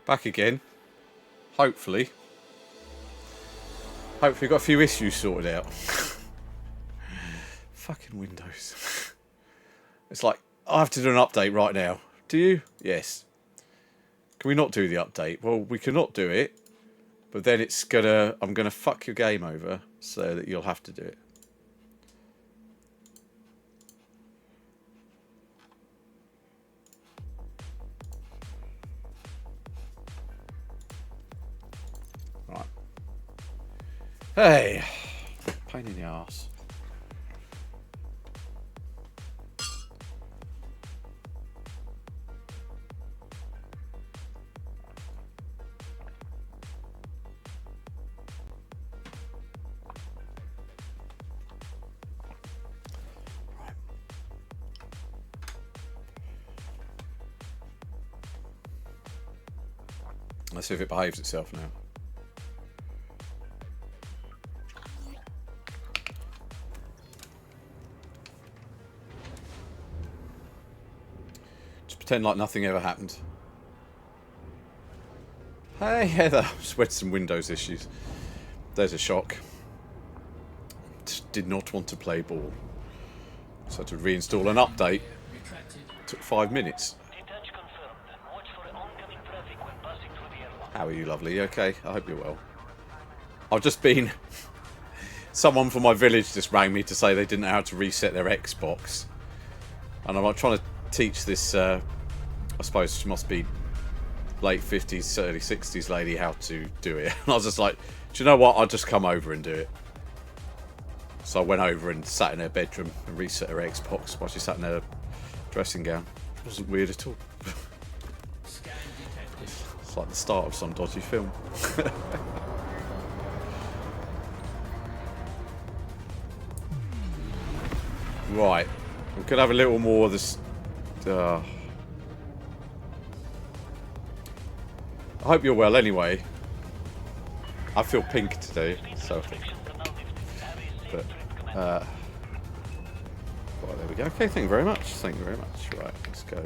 Back again. Hopefully. Hopefully got a few issues sorted out. Fucking Windows. It's like, I have to do an update right now. Do you? Yes. Can we not do the update? Well, we cannot do it. But then it's gonna... I'm gonna fuck your game over so that you'll have to do it. Right. Hey! Pain in the arse. Let's see if it behaves itself now. Just pretend like nothing ever happened. Hey Heather, just had some Windows issues. There's a shock. Just did not want to play ball. So I had to reinstall an update. Took 5 minutes. How are you, lovely? You okay? I hope you're well. I've just been... Someone from my village just rang me to say they didn't know how to reset their Xbox. And I'm like trying to teach this, I suppose she must be late 50s, early 60s lady how to do it. And I was just like, do you know what? I'll just come over and do it. So I went over and sat in her bedroom and reset her Xbox while she sat in her dressing gown. It wasn't weird at all. It's like the start of some dodgy film. Right. We could have a little more of this... I hope you're well anyway. I feel pink today, so... But, right, there we go. Okay, thank you very much. Thank you very much. Right, let's go.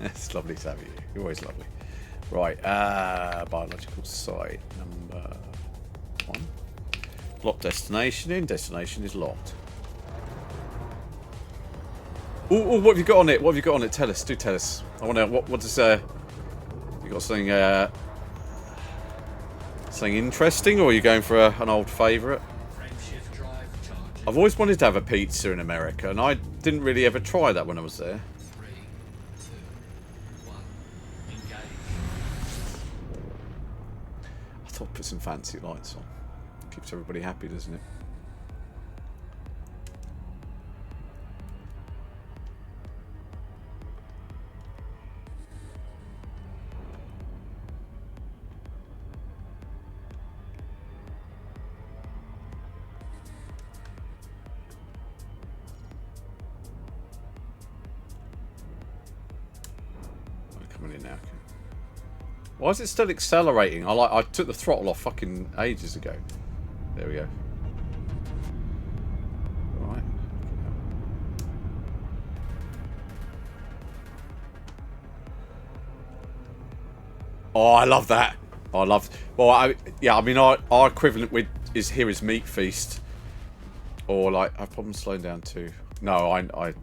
It's lovely to have you. You're always lovely. Right, biological site number 1. Lock destination in. Destination is locked. Ooh, what have you got on it? What have you got on it? Tell us. Do tell us. I want to. What does you got something? Something interesting, or are you going for an old favourite? I've always wanted to have a pizza in America, and I didn't really ever try that when I was there. I thought I'd put some fancy lights on. Keeps everybody happy, doesn't it? Coming in now. Why is it still accelerating? I took the throttle off fucking ages ago. There we go. Right. Oh, I love that. I love. Well, I mean, our equivalent with is here is Meat Feast, or like I have problems slowing down too. No, I never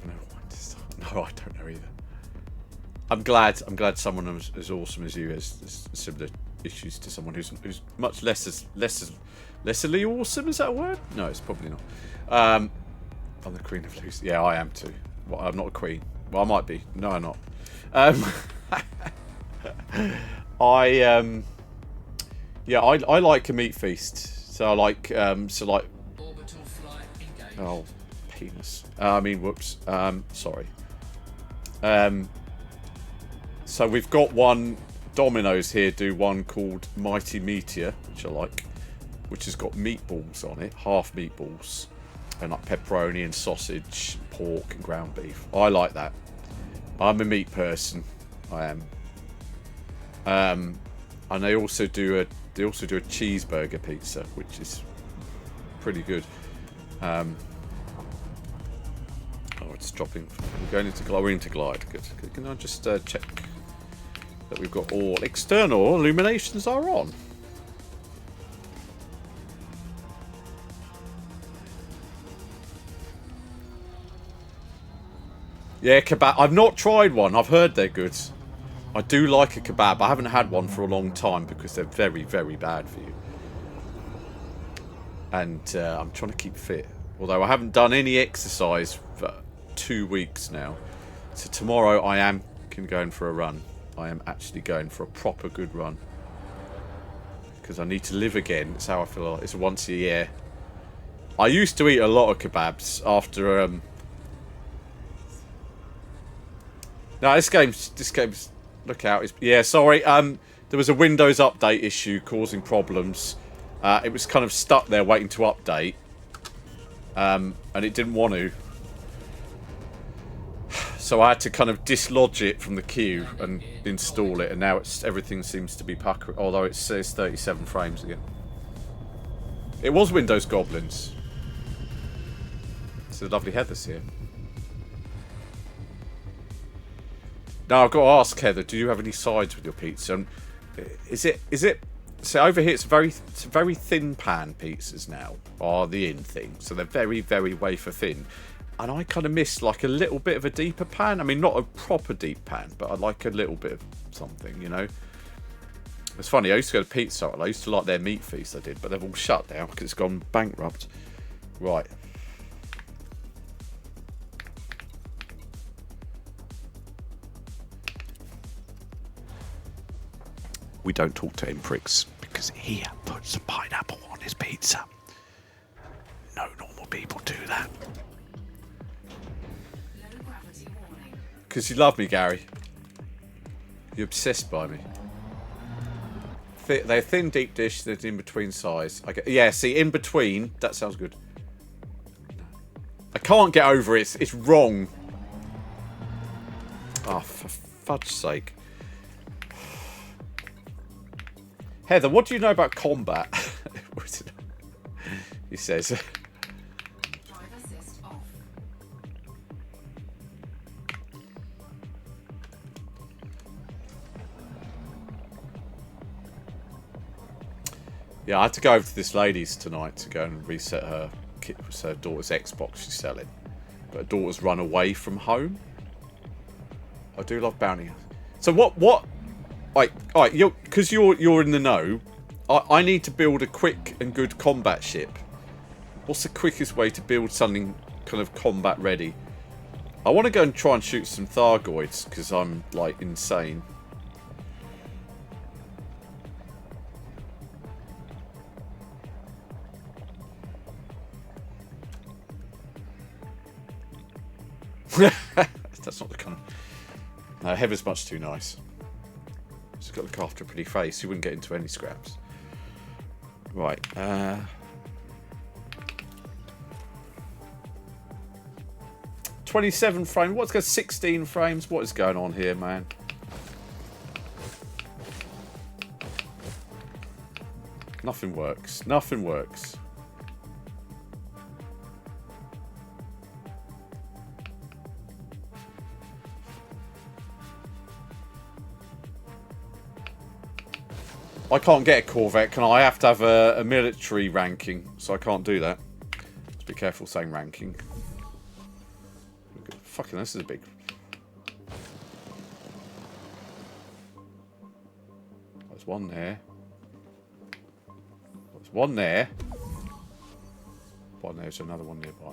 know when to start. No, I don't know either. I'm glad someone as awesome as you has similar issues to someone who's much lessly awesome. Is that a word? No, it's probably not. I'm the Queen of Lucy. Yeah, I am too. Well, I'm not a queen. Well, I might be. No, I'm not. I like a meat feast. So I like oh, penis. I mean, whoops. Sorry. So we've got one Domino's here do one called Mighty Meteor, which I like, which has got meatballs on it, half meatballs, and like pepperoni and sausage, pork and ground beef. I like that. I'm a meat person. I am. And they also do a cheeseburger pizza, which is pretty good. Oh, it's dropping. We're going into glide. We're into glide. Good. Can I just check that we've got all external illuminations are on? Yeah, kebab. I've not tried one. I've heard they're good. I do like a kebab. I haven't had one for a long time because they're very, very bad for you. And I'm trying to keep fit. Although I haven't done any exercise for 2 weeks now. So tomorrow I am going for a run. I am actually going for a proper good run. Because I need to live again. That's how I feel. It's once a year. I used to eat a lot of kebabs after... No, this game's... Look out. Yeah, sorry. There was a Windows update issue causing problems. It was kind of stuck there waiting to update. And it didn't want to. So I had to kind of dislodge it from the queue and install it. And now everything seems to be puckering. Although it says 37 frames again. It was Windows Goblins. It's the lovely Heather's here. Now I've got to ask Heather, do you have any sides with your pizza? And is it? So over here, it's very thin pan pizzas now are the in thing. So they're very, very wafer thin. And I kind of miss like a little bit of a deeper pan. I mean, not a proper deep pan, but I like a little bit of something, you know. It's funny. I used to go to Pizza Hut. I used to like their meat feast. I did, but they've all shut now because it's gone bankrupt. Right. We don't talk to him, pricks, because he puts pineapple on his pizza. No normal people do that. Because you love me, Gary. You're obsessed by me. They're thin, deep dish. They're in between size. Yeah, see, in between. That sounds good. I can't get over it. It's wrong. Oh, for fudge's sake. Heather, what do you know about combat? He says. Yeah, I had to go over to this lady's tonight to go and reset her daughter's Xbox she's selling. But her daughter's run away from home. I do love bounty. So what? Alright, because you're in the know. I need to build a quick and good combat ship. What's the quickest way to build something kind of combat ready? I want to go and try and shoot some Thargoids because I'm like insane. That's not the kind of... No, Heather's much too nice. She's got to look after a pretty face. She wouldn't get into any scraps. Right. 27 frames. What's got 16 frames? What is going on here, man? Nothing works. Nothing works. I can't get a Corvette, can I? I have to have a military ranking, so I can't do that. Just be careful saying ranking. Fucking, this is a big... There's one there. There's one there. One there's another one nearby.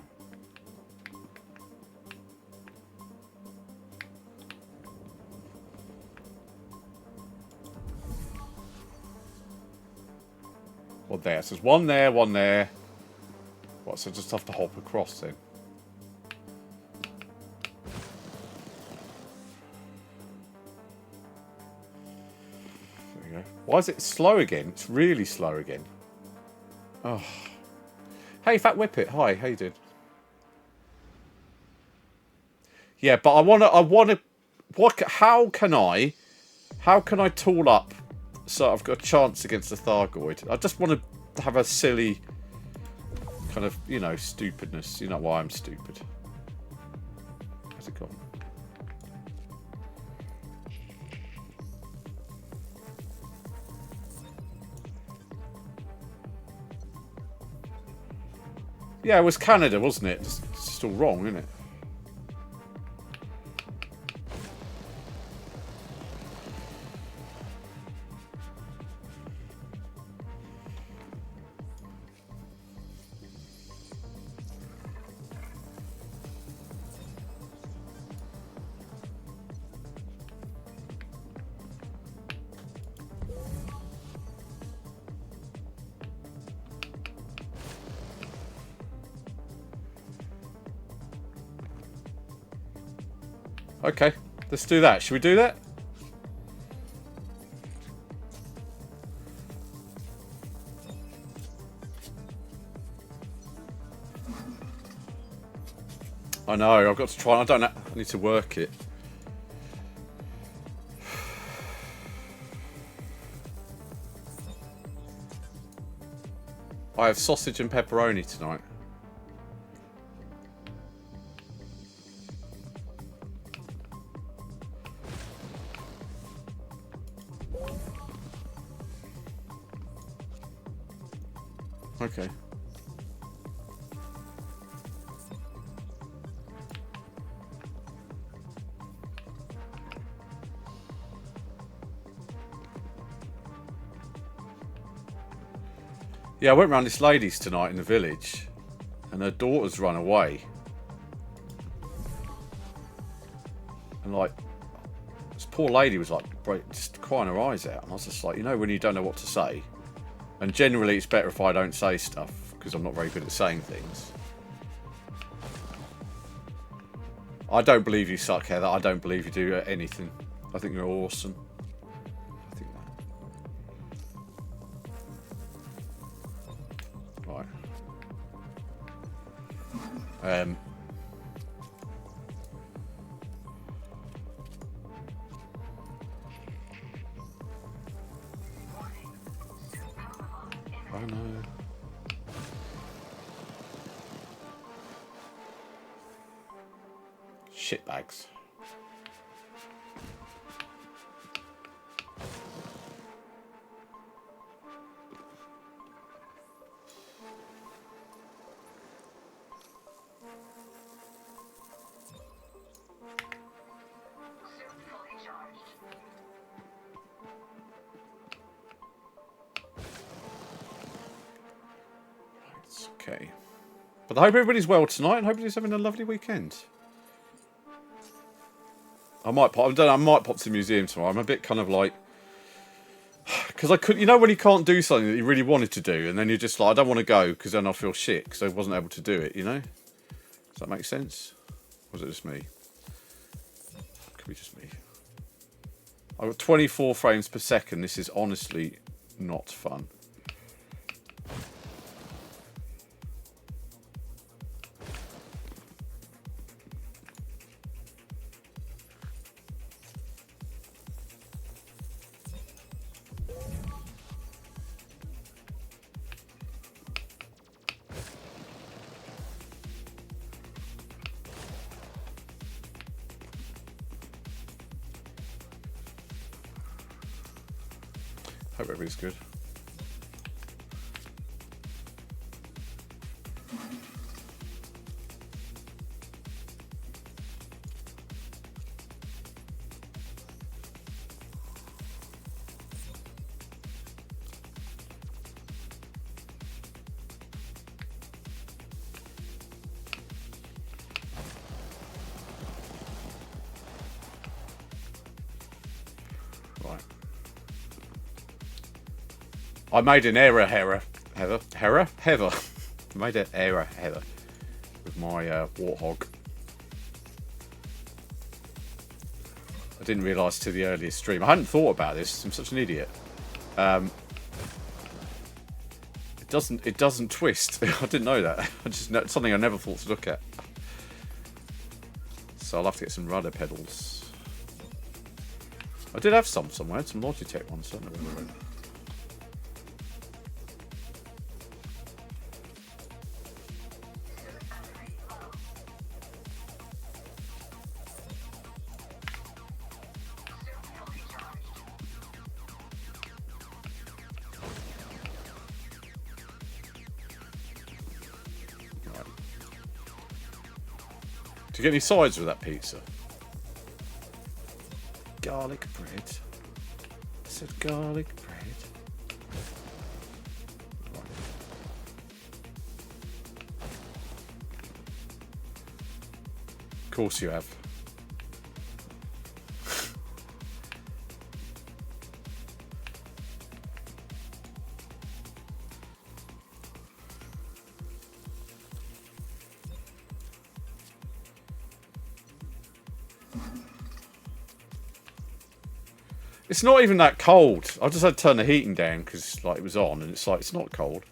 One there. So there's one there, one there. What, so I just have to hop across then? There we go. Why is it slow again? It's really slow again. Oh. Hey, Fat Whippet. Hi, how you doing? Yeah, but I wanna what how can I tool up So I've got a chance against the Thargoid. I just want to have a silly kind of, you know, stupidness. You know why I'm stupid. How's it gone? Yeah, it was Canada, wasn't it? It's just all wrong, isn't it? Okay, let's do that. Should we do that? I know, I've got to try. I don't know. I need to work it. I have sausage and pepperoni tonight. Okay. Yeah, I went round this lady's tonight in the village, and her daughter's run away. And like, this poor lady was like just crying her eyes out, and I was just like, you know, when you don't know what to say. And generally, it's better if I don't say stuff because I'm not very good at saying things. I don't believe you suck, Heather. I don't believe you do anything. I think you're awesome. I think that. Right. Oh no. Shitbags. Okay. But I hope everybody's well tonight and hope everybody's having a lovely weekend. I might pop. I don't know, I might pop to the museum tomorrow. I'm a bit kind of like, because I could, you know, when you can't do something that you really wanted to do, and then you're just like, I don't want to go because then I feel shit because I wasn't able to do it. You know? Does that make sense? Or was it just me? Could be just me. I've got 24 frames per second. This is honestly not fun. Hope everybody's good. Right. I made an error, Heather. I made an error, Heather, with my warthog. I didn't realise till the earliest stream. I hadn't thought about this. I'm such an idiot. It doesn't twist. I didn't know that. It's something I never thought to look at. So I'll have to get some rudder pedals. I did have some somewhere. I had some Logitech ones. I don't know where they went. Do you get any sides with that pizza? Garlic bread. I said garlic bread. Right. Of course you have. It's not even that cold. I just had to turn the heating down because like it was on, and it's like it's not cold.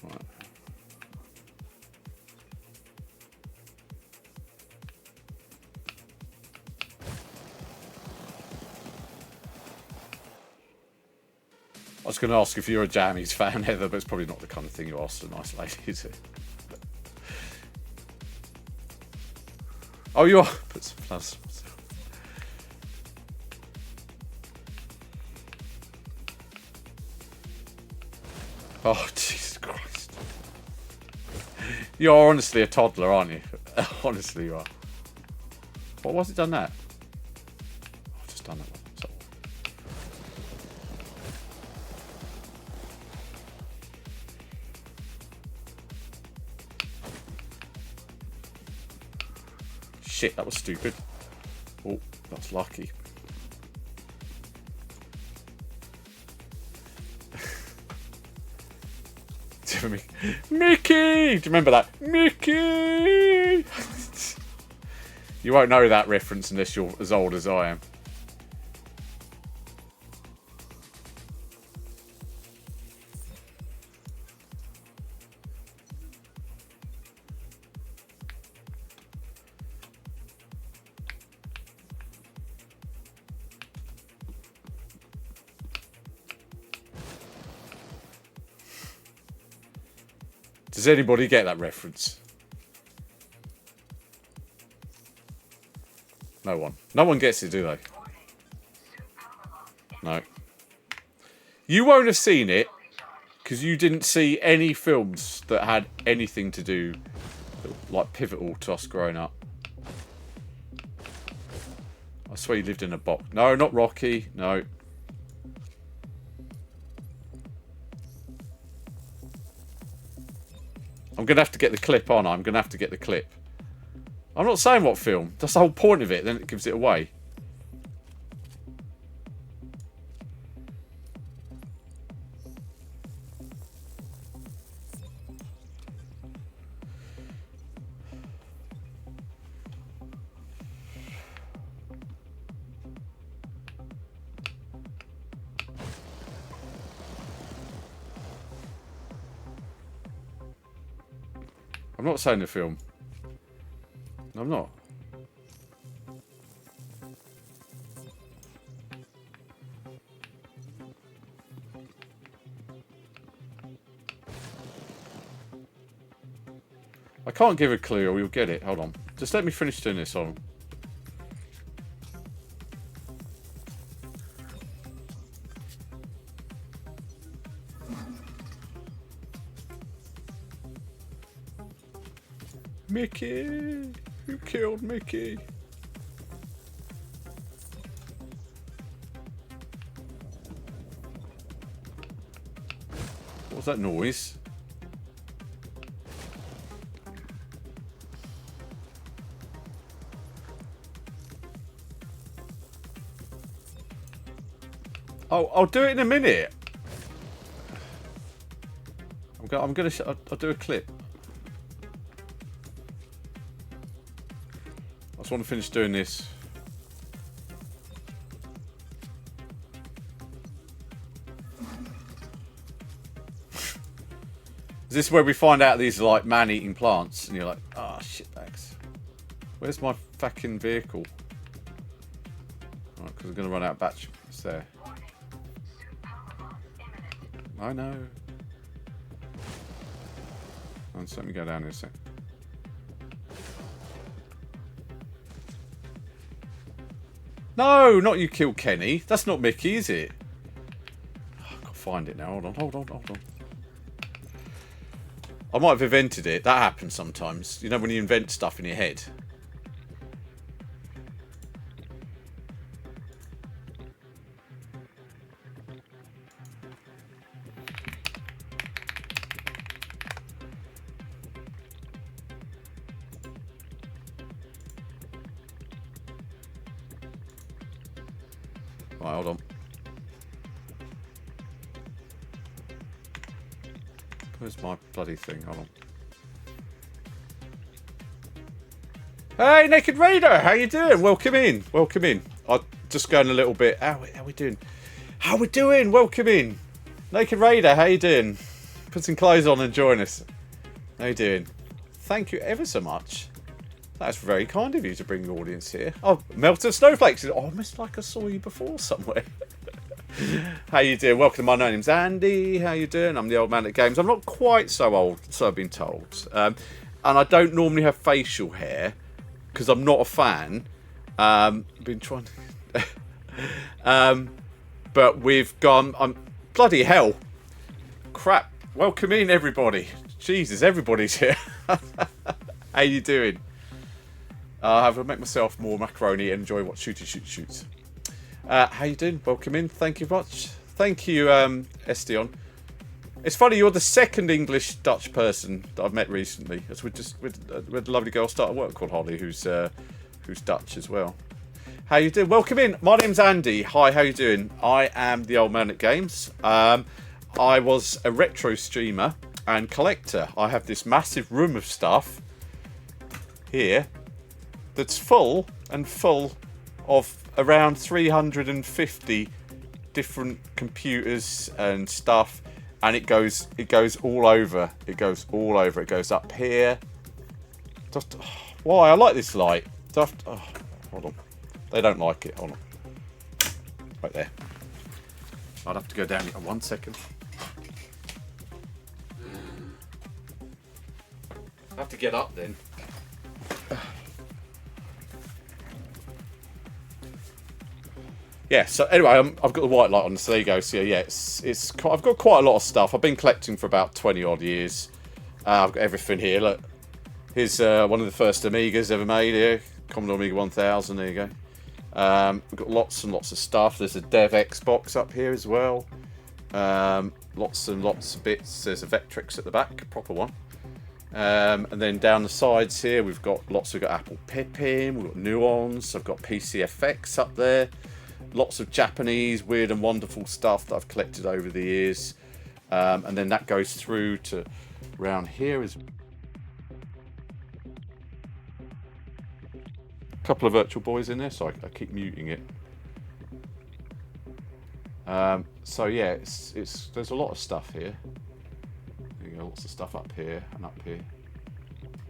Right. I was going to ask if you're a Jammies fan, Heather, but it's probably not the kind of thing you ask a nice lady, is it? Oh, you are. Put some plus. Oh, Jesus Christ. You are honestly a toddler, aren't you? Honestly, you are. What was it done that? I've just done that one. So. Shit, that was stupid. Oh, that's lucky. Mickey! Do you remember that? Mickey! You won't know that reference unless you're as old as I am. Does anybody get that reference? No one. No one gets it, do they? No. You won't have seen it because you didn't see any films that had anything to do, like pivotal to us growing up. I swear you lived in a box. No, not Rocky. No. I'm going to have to get the clip on. I'm going to have to get the clip. I'm not saying what film. That's the whole point of it. Then it gives it away. I'm not saying the film. I'm not. I can't give a clue or you'll get it. Hold on. Just let me finish doing this. Hold on. Mickey! Who killed Mickey? What was that noise? Oh, I'll do it in a minute. I'll do a clip. I just want to finish doing this. Is this where we find out these are like man-eating plants? And you're like, ah, oh, shitbags. Where's my fucking vehicle. Right, because I'm going to run out of battery. It's there. I know. So let me go down here a sec. No, not you killed Kenny. That's not Mickey, is it? Oh, I can't find it now. Hold on. I might have invented it. That happens sometimes. You know when you invent stuff in your head. Right, hold on. Where's my bloody thing? Hold on. Hey, Naked Raider! How you doing? Welcome in. Welcome in. I'll just going a little bit... How we doing? How we doing? Welcome in. Naked Raider, how you doing? Put some clothes on and join us. How you doing? Thank you ever so much. That's very kind of you to bring the audience here. Oh, Melted Snowflakes. Oh, almost like I saw you before somewhere. How you doing? Welcome. My name's Andy. How you doing? I'm the old man at games. I'm not quite so old, so I've been told. And I don't normally have facial hair because I'm not a fan. Been trying to... but we've gone... bloody hell. Crap. Welcome in, everybody. Jesus, everybody's here. How you doing? I will make myself more macaroni and enjoy what shoots. How you doing? Welcome in. Thank you much. Thank you, Estion. It's funny, you're the second English Dutch person that I've met recently. As we had a lovely girl start at work called Holly, who's Dutch as well. How you doing? Welcome in. My name's Andy. Hi, how you doing? I am the old man at games. I was a retro streamer and collector. I have this massive room of stuff here that's full of around 350 different computers and stuff, and it goes all over. It goes all over. It goes up here. Just why I like this light. Just hold on. They don't like it. Hold on. Right there. I'd have to go down here 1 second. I have to get up then. Yeah, so anyway, I've got the white light on, so there you go. So yeah, I've got quite a lot of stuff. I've been collecting for about 20 odd years. I've got everything here. Look, here's one of the first Amigas ever made here, Commodore Amiga 1000. There you go. We've got lots and lots of stuff. There's a Dev Xbox up here as well. Lots and lots of bits. There's a Vectrex at the back, a proper one. And then down the sides here, we've got lots. We've got Apple Pippin, we've got Nuance. I've got PCFX up there. Lots of Japanese weird and wonderful stuff that I've collected over the years. And then that goes through to around here is a couple of Virtual Boys in there, so I keep muting it. So yeah, there's a lot of stuff here. There you go, lots of stuff up here and up here.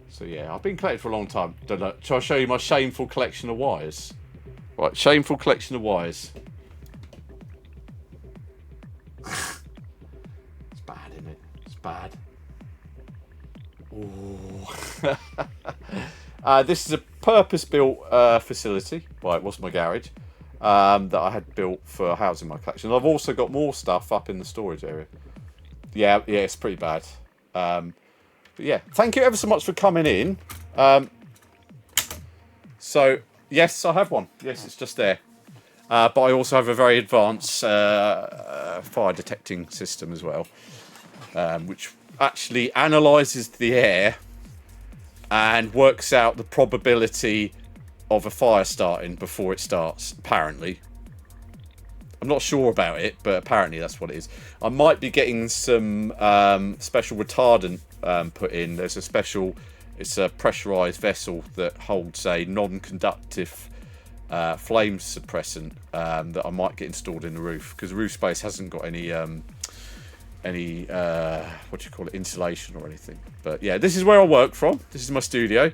So yeah, I've been collecting for a long time. Shall I show you my shameful collection of wires? Right, shameful collection of wires. It's bad, isn't it? It's bad. Ooh. This is a purpose-built facility. Well, it was my garage that I had built for housing my collection. I've also got more stuff up in the storage area. Yeah, it's pretty bad. But yeah, thank you ever so much for coming in. So. Yes, I have one. Yes, it's just there. But I also have a very advanced fire detecting system as well, which actually analyses the air and works out the probability of a fire starting before it starts, apparently. I'm not sure about it, but apparently that's what it is. I might be getting some special retardant put in. There's a special... It's a pressurised vessel that holds a non-conductive flame suppressant that I might get installed in the roof, because the roof space hasn't got any insulation or anything. But yeah, this is where I work from. This is my studio.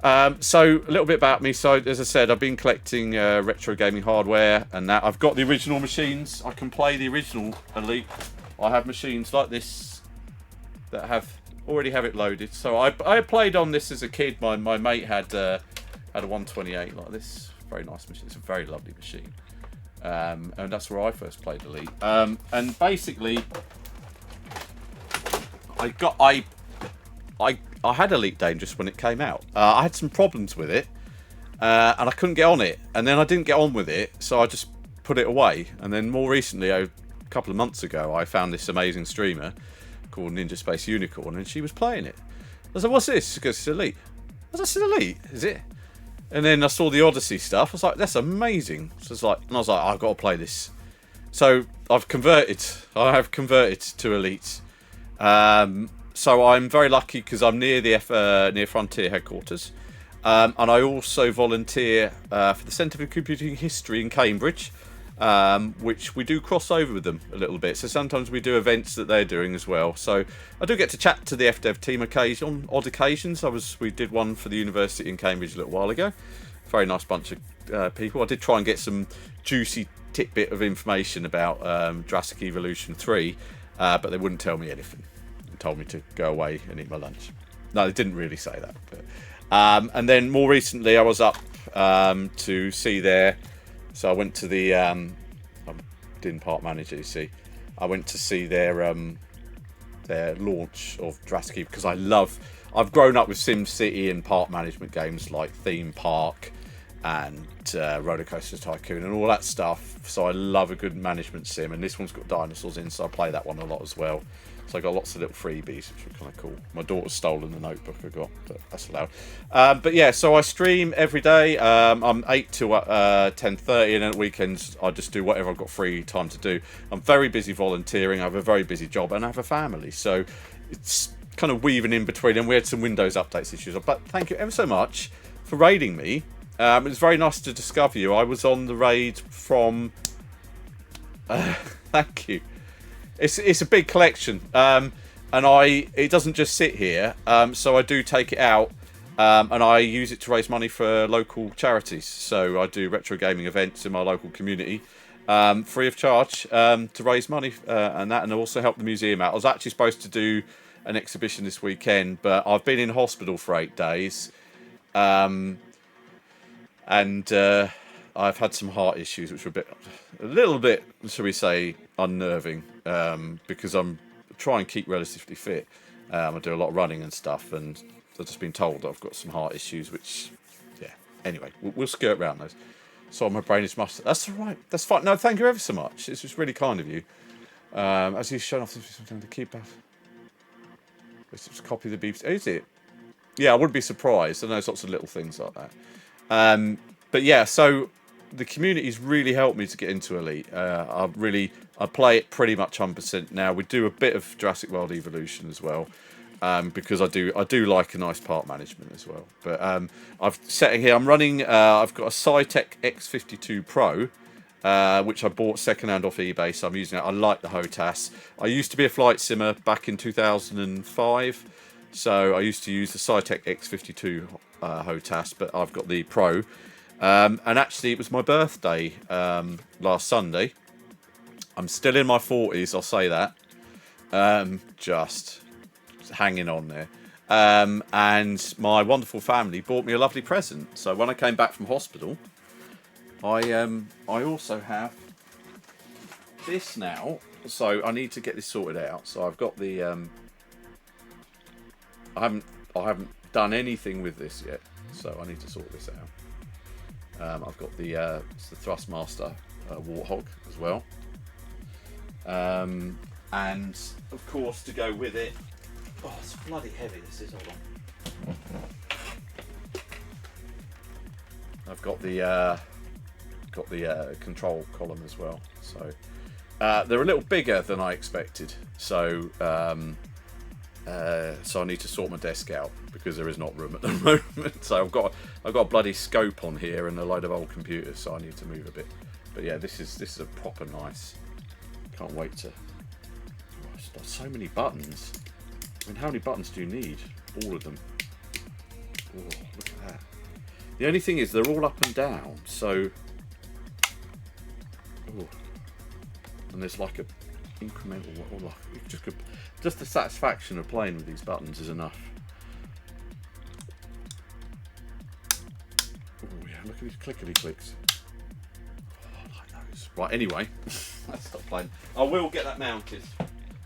So a little bit about me. So as I said, I've been collecting retro gaming hardware and that. I've got the original machines. I can play the original Elite. I have machines like this that already have it loaded. So I played on this as a kid. My mate had a 128 like this. Very nice machine. It's a very lovely machine. And that's where I first played Elite. And basically, I had Elite Dangerous when it came out. I had some problems with it, and I couldn't get on it. And then I didn't get on with it, so I just put it away. And then more recently, a couple of months ago, I found this amazing streamer called Ninja Space Unicorn, and she was playing it. I was like, "What's this?" She goes, "It's Elite." I was like, "It's Elite, is it?" And then I saw the Odyssey stuff. I was like, "That's amazing." So it's like, and I was like, "I've got to play this." So I've converted. I have converted to Elite. So I'm very lucky because I'm near the near Frontier headquarters, and I also volunteer for the Centre for Computing History in Cambridge, which we do cross over with them a little bit. So sometimes we do events that they're doing as well. So I do get to chat to the FDev team on odd occasions. We did one for the university in Cambridge a little while ago. Very nice bunch of people. I did try and get some juicy tidbit of information about Jurassic Evolution 3, but they wouldn't tell me anything. Told me to go away and eat my lunch. No, they didn't really say that. But, and then more recently, I was up to see their. So I went to the. I didn't park manager. You see, I went to see their launch of Jurassic because I've grown up with SimCity and park management games like Theme Park and Roller Coaster Tycoon and all that stuff. So I love a good management sim, and this one's got dinosaurs in, so I play that one a lot as well. So I got lots of little freebies, which were kind of cool. My daughter's stolen the notebook I got, but that's allowed. But yeah, so I stream every day. I'm 8 to 10:30, and at weekends I just do whatever I've got free time to do. I'm very busy volunteering. I have a very busy job, and I have a family. So it's kind of weaving in between. And we had some Windows updates issues. But thank you ever so much for raiding me. It was very nice to discover you. I was on the raid from... thank you. It's a big collection, and it doesn't just sit here. So I do take it out, and I use it to raise money for local charities. So I do retro gaming events in my local community, free of charge, to raise money and also help the museum out. I was actually supposed to do an exhibition this weekend, but I've been in hospital for 8 days, and I've had some heart issues, which were a little bit, shall we say, unnerving, because I'm trying to keep relatively fit. I do a lot of running and stuff, and I've just been told that I've got some heart issues, which, yeah. Anyway, we'll skirt around those. So my brain is must. That's all right. That's fine. No, thank you ever so much. It's just really kind of you. As you've shown off something to keep up. Let's just copy the BBC. Is it? Yeah, I wouldn't be surprised. And there's lots of little things like that. But yeah, so the community's really helped me to get into Elite. I play it pretty much 100% now. We do a bit of Jurassic World Evolution as well, because I do like a nice park management as well. But I'm running. I've got a Cytec X52 Pro, which I bought secondhand off eBay, so I'm using it. I like the HOTAS. I used to be a flight simmer back in 2005, so I used to use the Cytec X52 HOTAS, but I've got the Pro. And actually, it was my birthday last Sunday. I'm still in my 40s, I'll say that. Just hanging on there. And my wonderful family bought me a lovely present. So when I came back from hospital, I also have this now. So I need to get this sorted out. So I've got the I haven't done anything with this yet. So I need to sort this out. I've got it's the Thrustmaster Warthog as well. And of course, to go with it, oh, it's bloody heavy. This is. Hold on. I've got the control column as well. So they're a little bigger than I expected. So I need to sort my desk out because there is not room at the moment. So I've got a bloody scope on here and a load of old computers, so I need to move a bit. But yeah, this is a proper nice. Can't wait to. Gosh, there's so many buttons. I mean, how many buttons do you need? All of them. Oh, look at that. The only thing is they're all up and down, so... Oh. And there's like a incremental... Or like, just the satisfaction of playing with these buttons is enough. Oh yeah, look at these clickety clicks. Oh, I like those. Right, anyway, let's stop playing. I will get that mounted,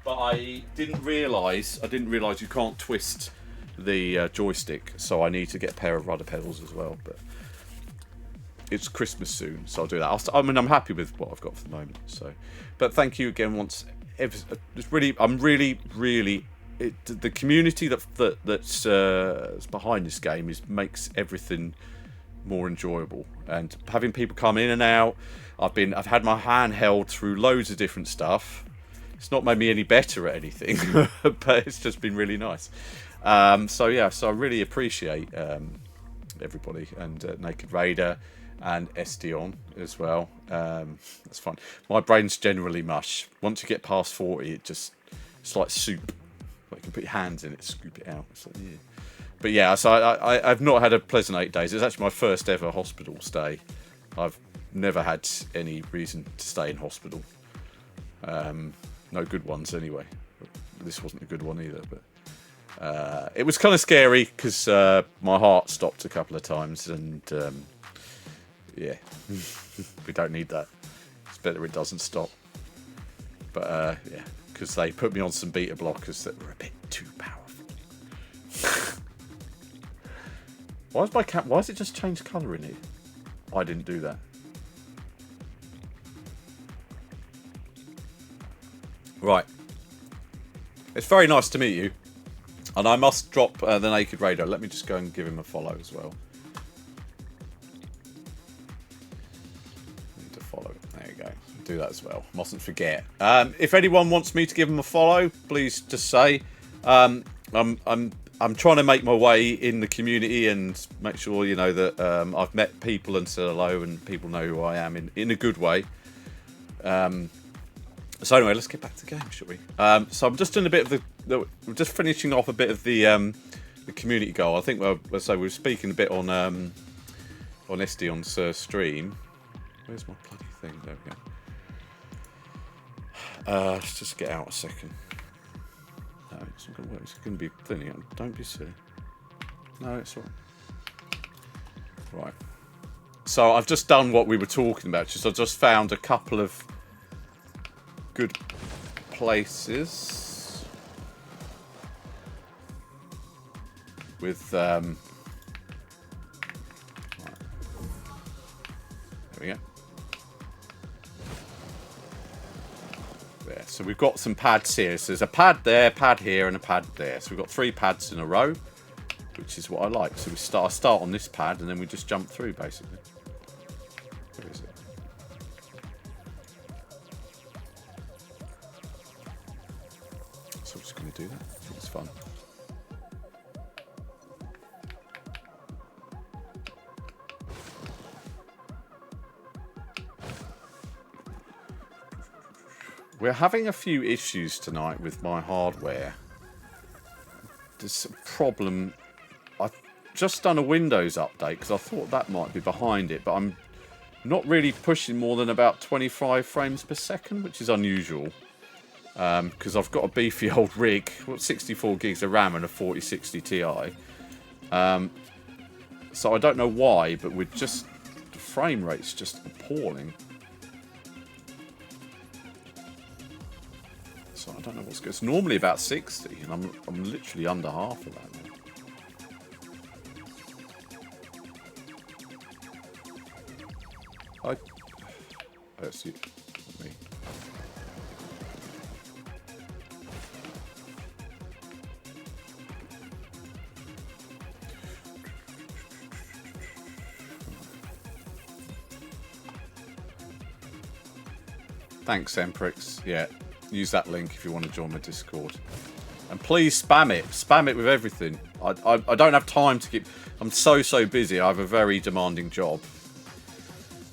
but I didn't realise you can't twist the joystick, so I need to get a pair of rudder pedals as well. But it's Christmas soon, so I'll do that. I'm happy with what I've got for the moment. So, but thank you again once. It's really, I'm really, the community that's behind this game makes everything more enjoyable, and having people come in and out. I've had my hand held through loads of different stuff. It's not made me any better at anything, but it's just been really nice. So I really appreciate everybody, and Naked Raider and Estion as well. That's fun. My brain's generally mush. Once you get past 40, it's like soup. Like you can put your hands in it, scoop it out. It's like, yeah. But yeah, so I've not had a pleasant 8 days. It's actually my first ever hospital stay. I've never had any reason to stay in hospital. No good ones anyway. This wasn't a good one either, but it was kind of scary because my heart stopped a couple of times, and yeah, we don't need that. It's better it doesn't stop. But yeah, because they put me on some beta blockers that were a bit too powerful. Why has it just changed colour in here? I didn't do that. Right. It's very nice to meet you. And I must drop the Naked Raider. Let me just go and give him a follow as well. Need to follow. There you go. Do that as well. Mustn't forget. If anyone wants me to give him a follow, please just say. I'm trying to make my way in the community and make sure you know that I've met people and said hello, and people know who I am in a good way. So anyway, let's get back to the game, shall we? So I'm just doing a bit of we're just finishing off a bit of the community goal. I think we were speaking a bit on Estion's stream. Where's my bloody thing? There we go. Let's just get out a second. No, it's not going to work. It's going to be thinning out. Don't be silly. No, it's all right. Right. So I've just done what we were talking about. I just found a couple of good places with right. There we go. There. So we've got some pads here. So there's a pad there, pad here, and a pad there. So we've got 3 pads in a row, which is what I like. So I start on this pad, and then we just jump through, basically. Where is it? So I'm just going to do that. I think it's fun. We're having a few issues tonight with my hardware. There's a problem. I've just done a Windows update because I thought that might be behind it, but I'm not really pushing more than about 25 frames per second, which is unusual because I've got a beefy old rig, 64 gigs of RAM and a 4060 Ti. So I don't know why, but the frame rate's just appalling. So I don't know what's good. It's normally about 60, and I'm literally under half of that now. That's you. Me. Thanks, Emprix. Yeah. Use that link if you want to join my Discord. And please spam it. Spam it with everything. I don't have time to keep... I'm so busy. I have a very demanding job.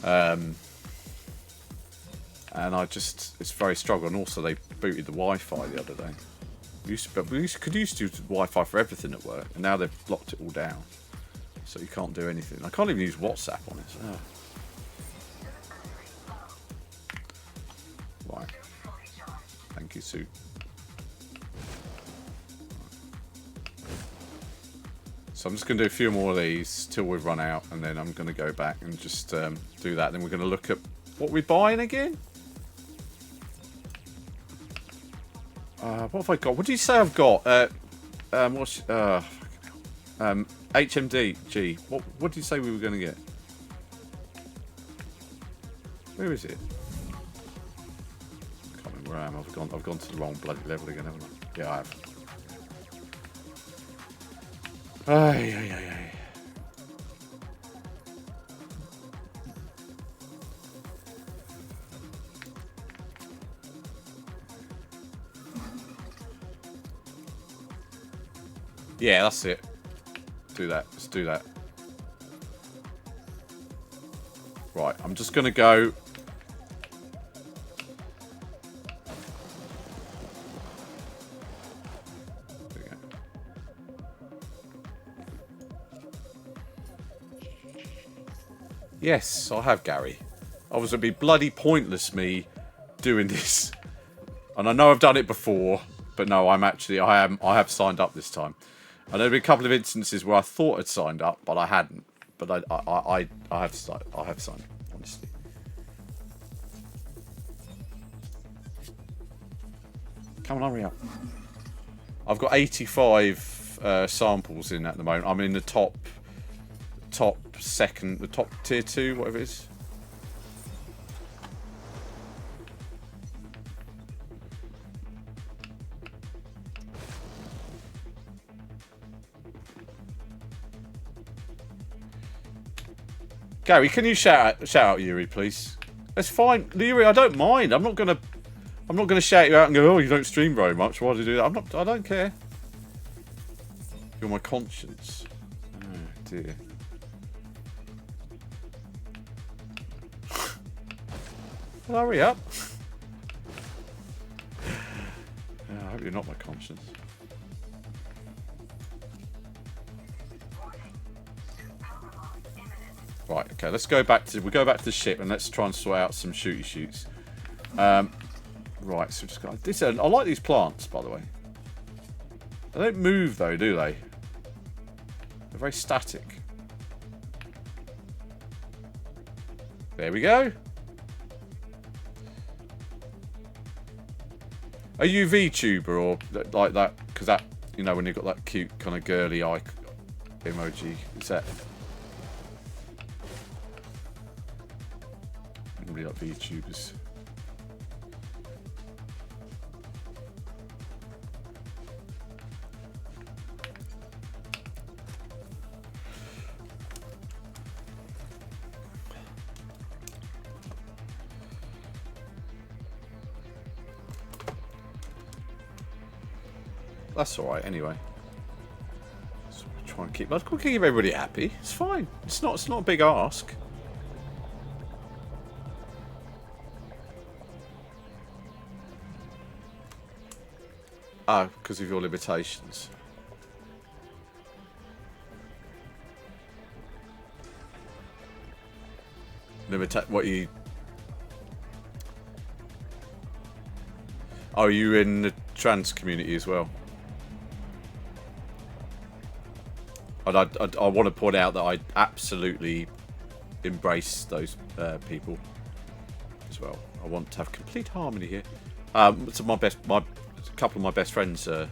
And it's very struggle. And also they booted the Wi-Fi the other day. We used to use Wi-Fi for everything at work. And now they've locked it all down. So you can't do anything. I can't even use WhatsApp on it. Oh. Right. Thank you, Sue. So I'm just going to do a few more of these till we've run out, and then I'm going to go back and just do that. Then we're going to look at what we're buying again. What have I got? What do you say I've got? What's HMD G. What did you say we were going to get? Where is it? I can't remember where I am. I've gone to the wrong bloody level again, haven't I? Yeah, I have. Ay. Yeah, that's it. Do that. Let's do that. Right, I'm just going to go... There we go. Yes, I have, Gary. Otherwise, it'd be bloody pointless me doing this. And I know I've done it before, but no, I have signed up this time. And there've been a couple of instances where I thought I'd signed up, but I hadn't. But I have signed, honestly. Come on, hurry up. I've got 85 samples in at the moment. I'm in the top second, the top tier 2, whatever it is. Gary, can you shout out Yuri, please? That's fine, Yuri. I don't mind. I'm not gonna shout you out and go, "Oh, you don't stream very much. Why do you do that?" I don't care. You're my conscience. Oh dear. Well, hurry up. I hope you're not my conscience. Right, okay, let's go back to the ship and let's try and sort out some shoots. Right, so just got this. I like these plants, by the way. They don't move though, do they? They're very static. There we go. Are you VTuber or like that? Because that, you know, when you've got that cute kind of girly eye emoji, is that? Nobody like VTubers. That's alright anyway. So we're trying to keep everybody happy. It's fine. It's not a big ask. Oh, because of your limitations. What you... Oh, you in the trans community as well? And I want to point out that I absolutely embrace those people as well. I want to have complete harmony here. So a couple of my best friends in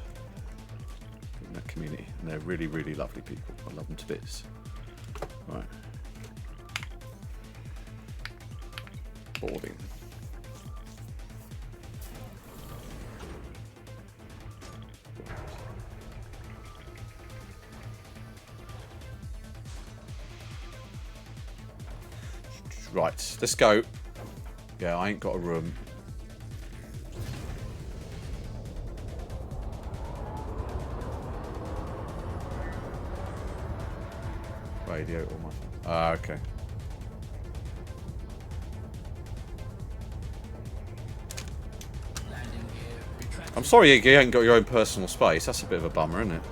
that community, and they're really, really lovely people. I love them to bits. Right. Boarding. Right, let's go. Yeah, I ain't got a room. Radio or my... Ah, okay. I'm sorry, Iggy, you ain't got your own personal space. That's a bit of a bummer, isn't it?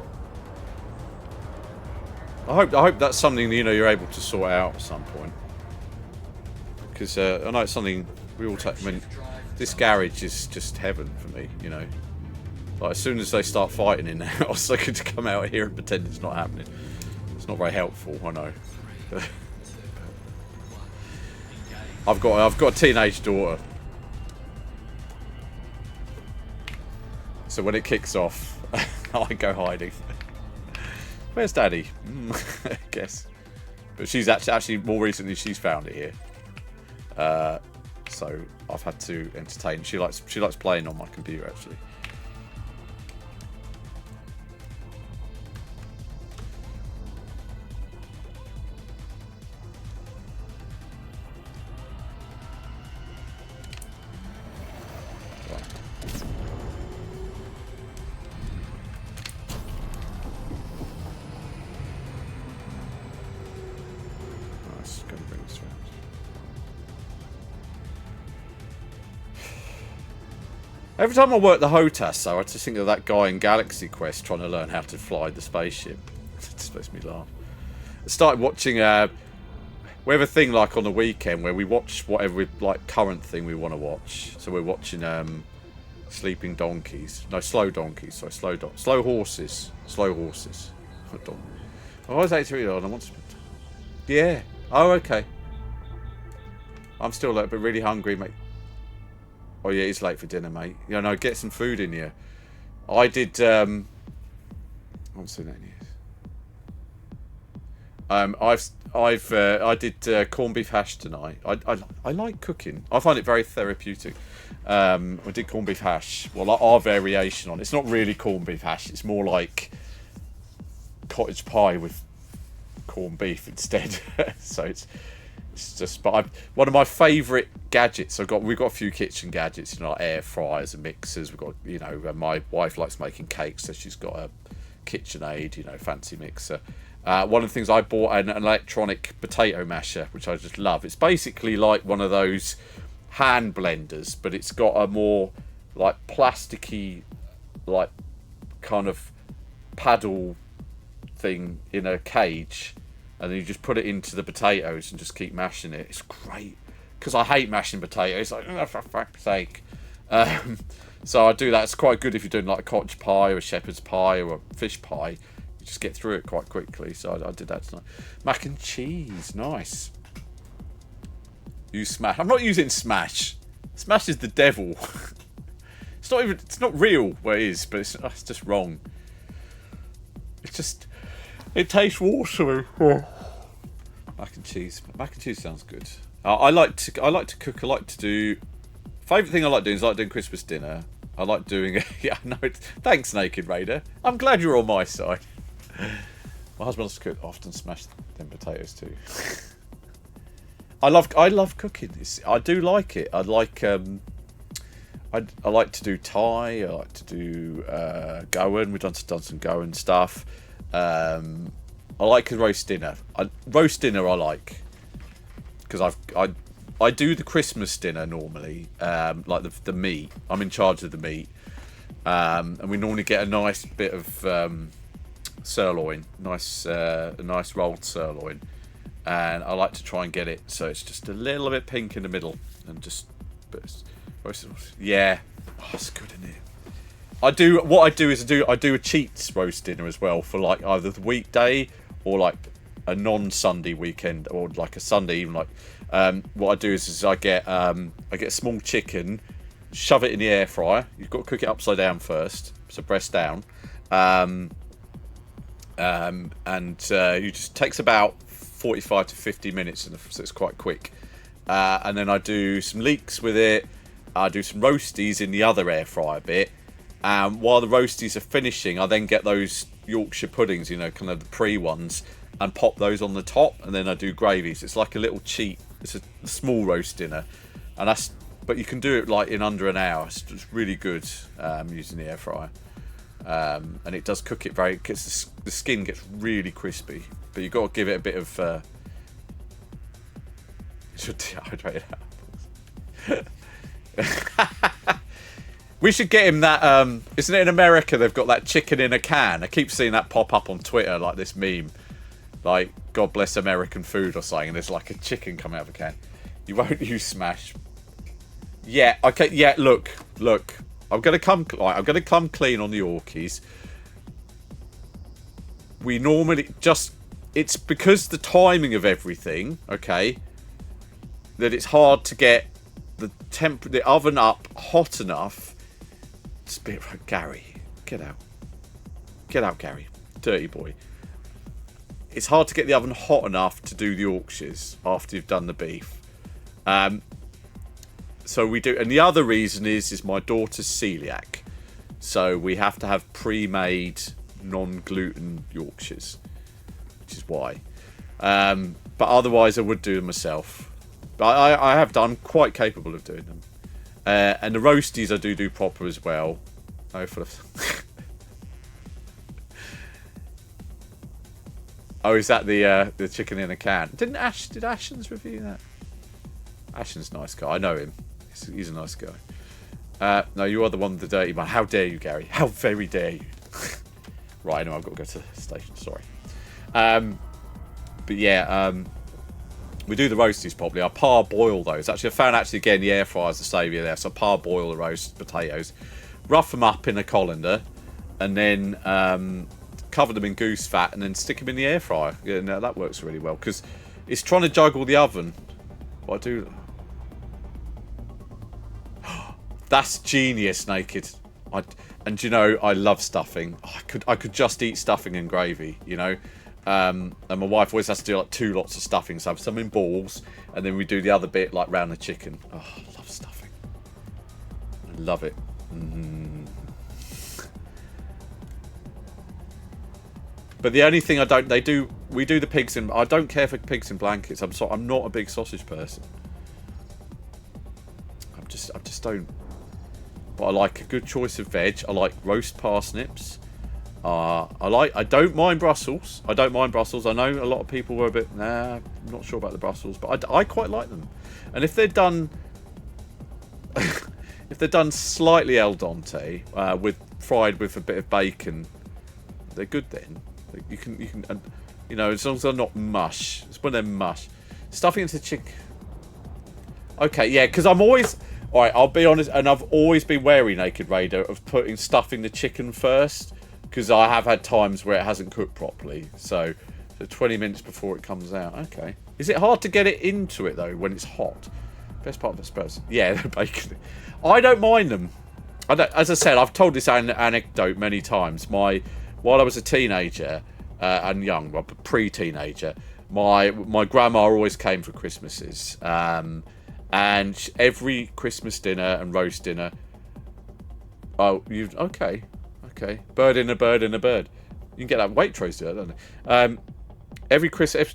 I hope that's something, you know, you're able to sort out at some point. Because I know it's something we all take. I mean, this garage is just heaven for me, you know. Like, as soon as they start fighting in the house, I could come out here and pretend it's not happening. It's not very helpful, I know. I've got a teenage daughter. So when it kicks off, I go hiding. Where's Daddy? I guess. But she's actually more recently she's found it here. So I've had to entertain. She likes playing on my computer actually. Every time I work the HOTAS, though, I just think of that guy in Galaxy Quest trying to learn how to fly the spaceship. It just makes me laugh. I started watching, we have a thing like on the weekend where we watch whatever like current thing we want to watch. So we're watching Sleeping Donkeys. No, Slow Donkeys. Sorry, Slow Horses. Slow Horses. I was 83 on. I want to... Yeah. Oh, okay. I'm still a little bit really hungry, mate. Oh yeah, it's late for dinner, mate. You know, get some food in you. I did. I haven't seen that in years. I did corned beef hash tonight. I like cooking. I find it very therapeutic. I did corned beef hash. Well, like our variation on it. It's not really corned beef hash. It's more like cottage pie with corned beef instead. So it's just, but one of my favourite gadgets. We've got a few kitchen gadgets, you know, like air fryers and mixers. We've got, you know, my wife likes making cakes, so she's got a KitchenAid, you know, fancy mixer. One of the things I bought an electronic potato masher, which I just love. It's basically like one of those hand blenders, but it's got a more like plasticky, like kind of paddle thing in a cage. And then you just put it into the potatoes and just keep mashing it. It's great. Because I hate mashing potatoes. Like, oh, for fuck's sake. So I do that. It's quite good if you're doing like a cottage pie or a shepherd's pie or a fish pie. You just get through it quite quickly. So I did that tonight. Mac and cheese. Nice. Use Smash. I'm not using Smash. Smash is the devil. It's not real where it is, but it's just wrong. It's just... It tastes watery. Mac and cheese. Mac and cheese sounds good. I like to cook. I like to do. Favourite thing I like doing is I like doing Christmas dinner. I like doing. Yeah, no. Thanks, Naked Raider. I'm glad you're on my side. My husband loves to cook. Often smash them potatoes too. I love cooking. I do like it. I like. I like to do Thai. I like to do Goan. We've done some Goan stuff. I like a roast dinner. Roast dinner I like because I do the Christmas dinner normally, like the meat. I'm in charge of the meat, and we normally get a nice bit of sirloin, a nice rolled sirloin, and I like to try and get it so it's just a little bit pink in the middle and just yeah, oh, it's good, isn't it? I do a cheats roast dinner as well for like either the weekday or like a non-Sunday weekend or like a Sunday even. Like what I do is I get a small chicken, shove it in the air fryer. You've got to cook it upside down first, so breast down, and you just takes about 45 to 50 minutes, so it's quite quick. And then I do some leeks with it. I do some roasties in the other air fryer bit. While the roasties are finishing, I then get those Yorkshire puddings, you know, kind of the pre-ones, and pop those on the top, and then I do gravies. It's like a little cheat. It's a small roast dinner, but you can do it like in under an hour. It's really good using the air fryer, and it does cook it very. Cause the skin gets really crispy, but you've got to give it a bit of. Should dehydrate apples. We should get him that, isn't it in America they've got that chicken in a can? I keep seeing that pop up on Twitter, like this meme. like God bless American food or something, and there's like a chicken coming out of a can. You won't use smash. Yeah, okay, yeah, look. I'm gonna come clean on the Orkies. We normally just, it's because the timing of everything, okay, that it's hard to get the oven up hot enough. Gary, get out, Gary, dirty boy. It's hard to get the oven hot enough to do the Yorkshires after you've done the beef. So we do, and the other reason is my daughter's celiac, so we have to have pre-made non-gluten Yorkshires, which is why. But otherwise, I would do them myself. But I have done. I'm quite capable of doing them. And the roasties I do proper as well. Oh, oh, is that the chicken in a can? Did Ashens review that? Ashens, nice guy. I know him. He's a nice guy. No, you are the one with the dirty man. How dare you, Gary? How very dare you? Right, I know I've got to go to the station. Sorry. But yeah, we do the roasties properly. I parboil those. Actually, I found again the air fryer's the saviour there. So I parboil the roast potatoes, rough them up in a colander, and then cover them in goose fat, and then stick them in the air fryer. Yeah, no, that works really well because it's trying to juggle the oven. What I do. That's genius, Naked. And you know, I love stuffing. I could just eat stuffing and gravy, you know. And my wife always has to do like 2 lots of stuffing. So I have some in balls, and then we do the other bit like round the chicken. Oh, I love stuffing. I love it. But the only thing we do the pigs in. I don't care for pigs in blankets. I'm not a big sausage person. I just don't. But I like a good choice of veg. I like roast parsnips. I don't mind Brussels. I know a lot of people were a bit, I'm not sure about the Brussels, but I quite like them. And if they're done, slightly al dente, fried with a bit of bacon, they're good then. You can, you know, as long as they're not mush. It's when they're mush. Stuffing into chicken. Okay, yeah, because I'm always. Alright, I'll be honest, and I've always been wary, Naked Raider, of stuffing the chicken first, because I have had times where it hasn't cooked properly. So 20 minutes before it comes out. Okay. Is it hard to get it into it, though, when it's hot? Best part of the Spurs. Yeah, the bacon. I don't mind them. As I said, I've told this anecdote many times. While I was a teenager, and young, well, pre-teenager, my grandma always came for Christmases. And every Christmas dinner and roast dinner. Oh, okay. Bird in a bird in a bird. You can get that Waitrose do that, don't they?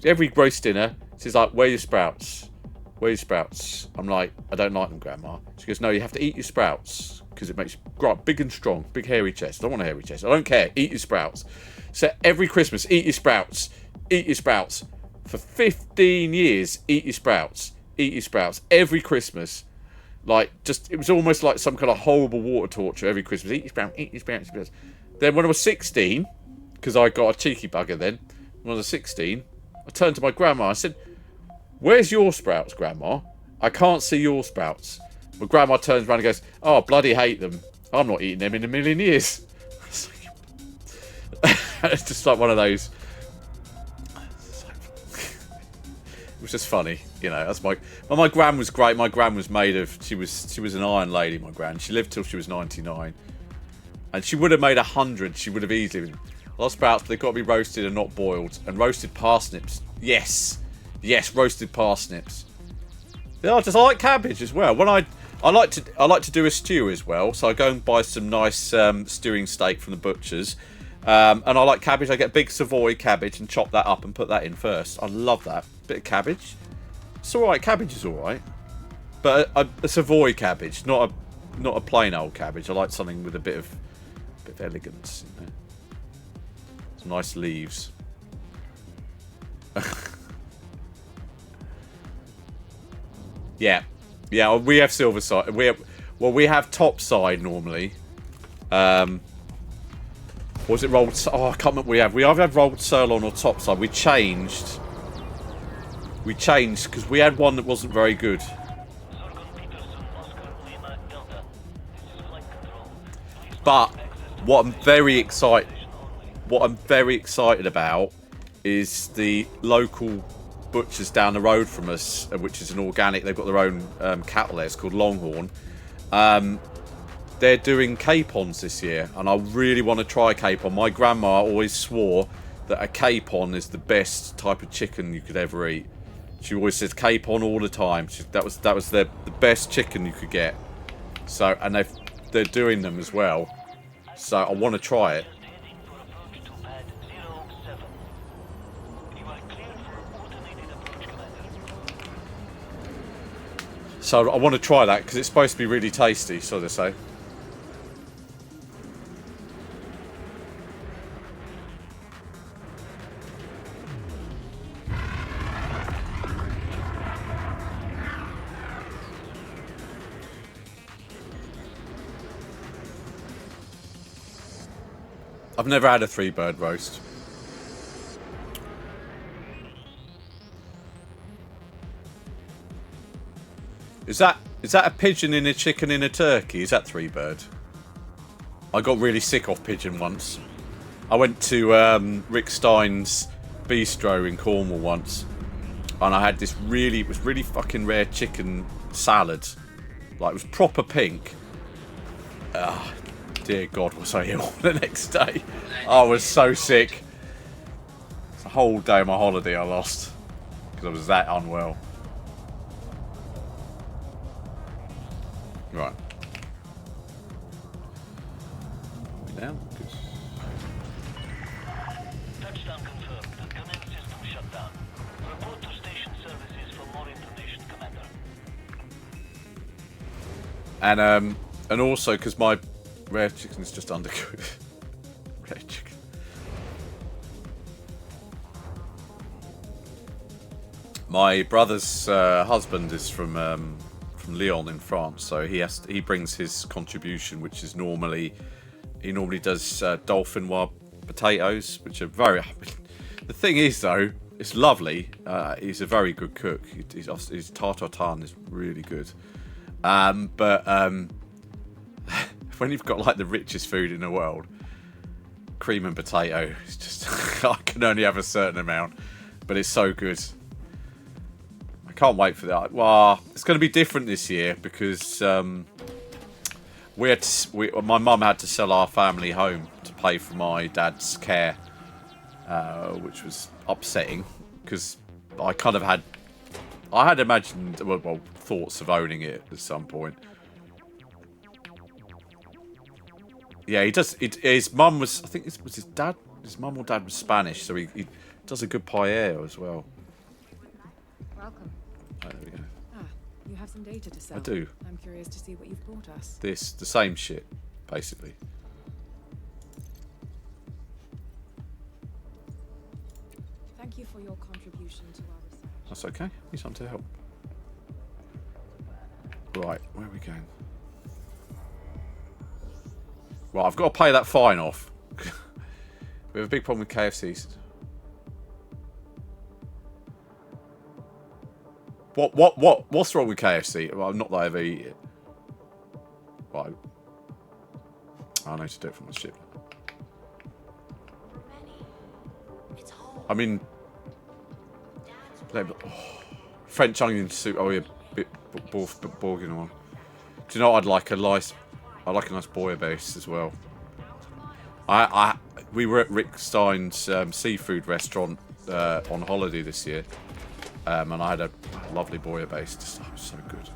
Every roast dinner, she's like, "Where are your sprouts? Where are your sprouts?" I'm like, "I don't like them, Grandma." She goes, "No, you have to eat your sprouts because it makes you grow up big and strong, big hairy chest. I don't want a hairy chest. I don't care. Eat your sprouts." So every Christmas, eat your sprouts. Eat your sprouts. For 15 years, eat your sprouts. Eat your sprouts every Christmas. Like, it was almost like some kind of horrible water torture every Christmas. Eat your sprouts, eat your sprouts, eat your sprouts. Then when I was 16, because I got a cheeky bugger then, when I was 16, I turned to my grandma. I said, "Where's your sprouts, Grandma? I can't see your sprouts." My grandma turns around and goes, "Oh, bloody hate them. I'm not eating them in a million years." It's just like one of those. It was just funny, you know. That's my gran was great. My gran was made of. She was an iron lady. My gran. She lived till she was 99, and she would have made 100. She would have easily. I love sprouts, but they've got to be roasted and not boiled. And roasted parsnips, yes, roasted parsnips. I like cabbage as well. When I like to do a stew as well. So I go and buy some nice stewing steak from the butchers. And I like cabbage. I get big Savoy cabbage and chop that up and put that in first. I love that. Bit of cabbage. It's alright. Cabbage is alright. But a Savoy cabbage, not a plain old cabbage. I like something with a bit of elegance. You know? Some nice leaves. Yeah. We have silver side. We have top side normally. Or was it rolled? Oh, I can't remember. We either had rolled sirloin or topside. We changed. We changed because we had one that wasn't very good. But what I'm very excited about is the local butchers down the road from us, which is an organic. They've got their own cattle there. It's called Longhorn. They're doing capons this year, and I really want to try capon. My grandma always swore that a capon is the best type of chicken you could ever eat. She always says capon all the time. That was the best chicken you could get. So, and they're doing them as well. So I want to try it. So I want to try that because it's supposed to be really tasty, so they say. I've never had a 3-bird roast. Is that a pigeon in a chicken in a turkey? Is that 3-bird? I got really sick off pigeon once. I went to Rick Stein's bistro in Cornwall once, and I had this it was really fucking rare chicken salad. Like, it was proper pink. Dear God, was I ill the next day. I was so sick. It's a whole day of my holiday I lost because I was that unwell. Right. Now, touchdown confirmed. Command system shut down. Report to station services for more information, Commander. And also because my rare chicken is just undercooked. Rare chicken. My brother's husband is from Lyon in France, so he brings his contribution, which is normally does dauphinoise potatoes, which are very. The thing is, though, it's lovely. He's a very good cook. His tarte tartare is really good. But when you've got like the richest food in the world, cream and potato, it's just I can only have a certain amount, but it's so good. I can't wait for that. Well, it's going to be different this year because my mum had to sell our family home to pay for my dad's care, which was upsetting because I had imagined thoughts of owning it at some point. Yeah, he does. His mum was, I think, was his dad. His mum or dad was Spanish, so he does a good paella as well. Welcome. Oh, there we go. You have some data to sell. I do. I'm curious to see what you've brought us. The same shit, basically. Thank you for your contribution to our research. That's okay. Need something to help. Right, where are we going? Right, I've got to pay that fine off. We have a big problem with KFCs. What's wrong with KFC? Well, not that I ever eat it. Right. I need to do it from the ship. I mean, French onion soup. Oh yeah, bit bourguignon one. Do you know what I'd like? I like a nice bouillabaisse as well. We were at Rick Stein's seafood restaurant on holiday this year, and I had a lovely bouillabaisse. Just so good.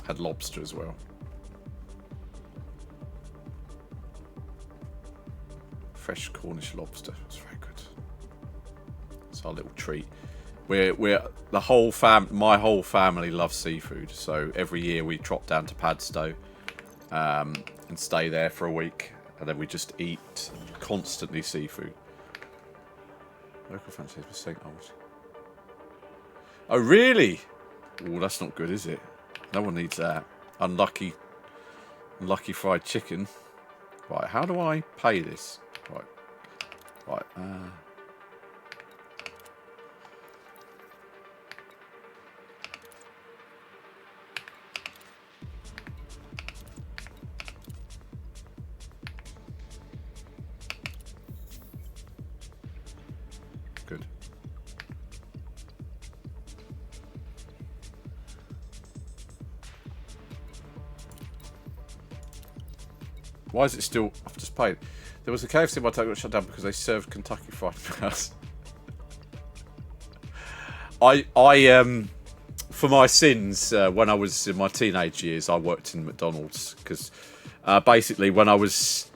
Had lobster as well. Fresh Cornish lobster. It's very good. It's our little treat. My whole family loves seafood, so every year we trot down to Padstow and stay there for a week, and then we just eat constantly seafood. Local franchise was St. Old. Oh really? Oh, that's not good, is it? No one needs that. Unlucky fried chicken. Right, how do I pay this? Right. Good. Why is it still... I've just paid. There was a KFC my town got shut down because they served Kentucky Fried Mouse. For my sins, when I was in my teenage years, I worked in McDonald's because basically when I was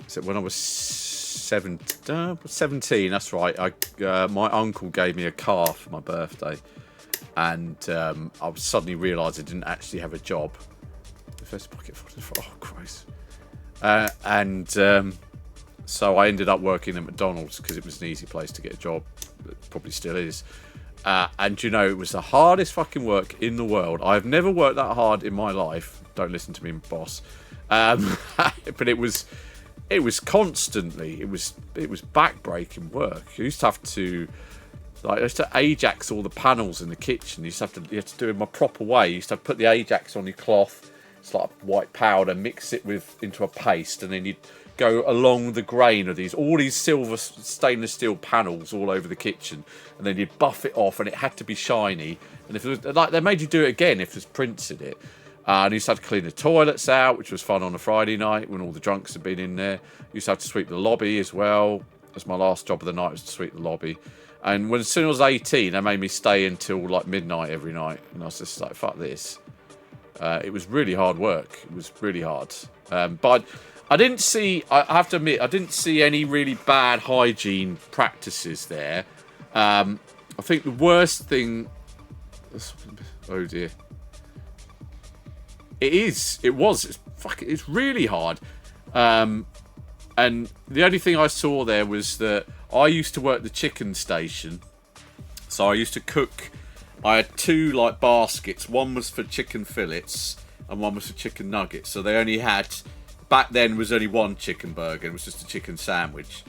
17, that's right, my uncle gave me a car for my birthday, and I suddenly realised I didn't actually have a job. The first pocket for oh Christ. So I ended up working at McDonald's because it was an easy place to get a job. It probably still is. And you know, it was the hardest fucking work in the world. I've never worked that hard in my life. Don't listen to me, boss. But it was constantly. It was backbreaking work. You used to have to Ajax all the panels in the kitchen. You have to do it in a proper way. You used to put the Ajax on your cloth. It's like white powder, mix it into a paste, and then you'd go along the grain of all these silver stainless steel panels all over the kitchen, and then you'd buff it off, and it had to be shiny. And if it was like, they made you do it again if there's prints in it. And you used to have to clean the toilets out, which was fun on a Friday night when all the drunks had been in there. You used to have to sweep the lobby as well. That's my last job of the night, was to sweep the lobby. And as soon as I was 18, they made me stay until like midnight every night, and I was just like, fuck this. It was really hard work. It was really hard. But I didn't see, I have to admit, I didn't see any really bad hygiene practices there. I think the worst thing... Oh dear. It's really hard. And the only thing I saw there was that I used to work the chicken station. So I used to cook... I had two baskets. One was for chicken fillets and one was for chicken nuggets. So they only had, back then was only one chicken burger. It was just a chicken sandwich.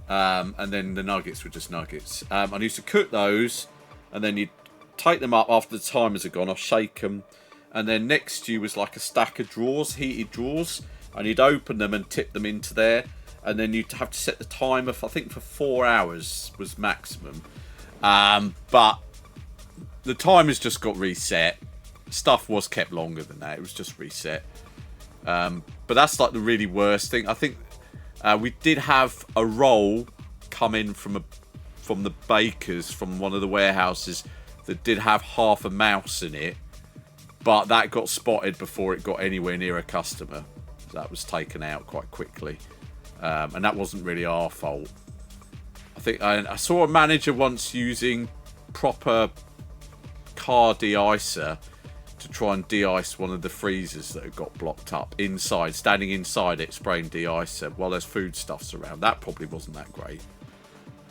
And then the nuggets were just nuggets. I used to cook those, and then you'd take them up after the timers are gone. I'll shake them. And then next to you was like a stack of drawers, heated drawers. And you'd open them and tip them into there. And then you'd have to set the timer, I think for 4 hours was maximum. But the timers just got reset. Stuff was kept longer than that. It was just reset. But that's like the really worst thing. I think we did have a roll come in from the bakers from one of the warehouses that did have half a mouse in it, but that got spotted before it got anywhere near a customer. That was taken out quite quickly, and that wasn't really our fault. I think I saw a manager once using proper car de-icer to try and de-ice one of the freezers that had got blocked up inside, standing inside it, spraying de-icer while there's foodstuffs around. That probably wasn't that great.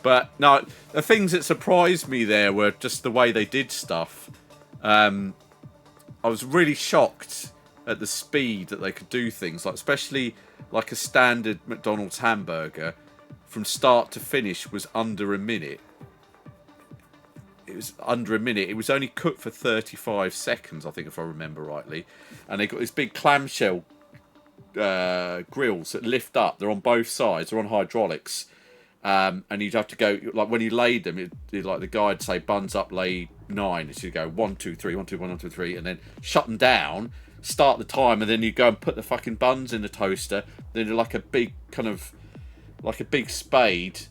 But no, the things that surprised me there were just the way they did stuff. I was really shocked at the speed that they could do things, like especially like a standard McDonald's hamburger from start to finish was under a minute. It was under a minute. It was only cooked for 35 seconds, I think, if I remember rightly. And they got this big clamshell grills that lift up. They're on both sides. They're on hydraulics. And you'd have to go, like when you laid them, like the guy would say, buns up, lay 9. So you go 1, 2, 3, 1, 2, 1, 2, 3, and then shut them down, start the time, and then you go and put the fucking buns in the toaster. Then you're like a big kind of, like a big spade,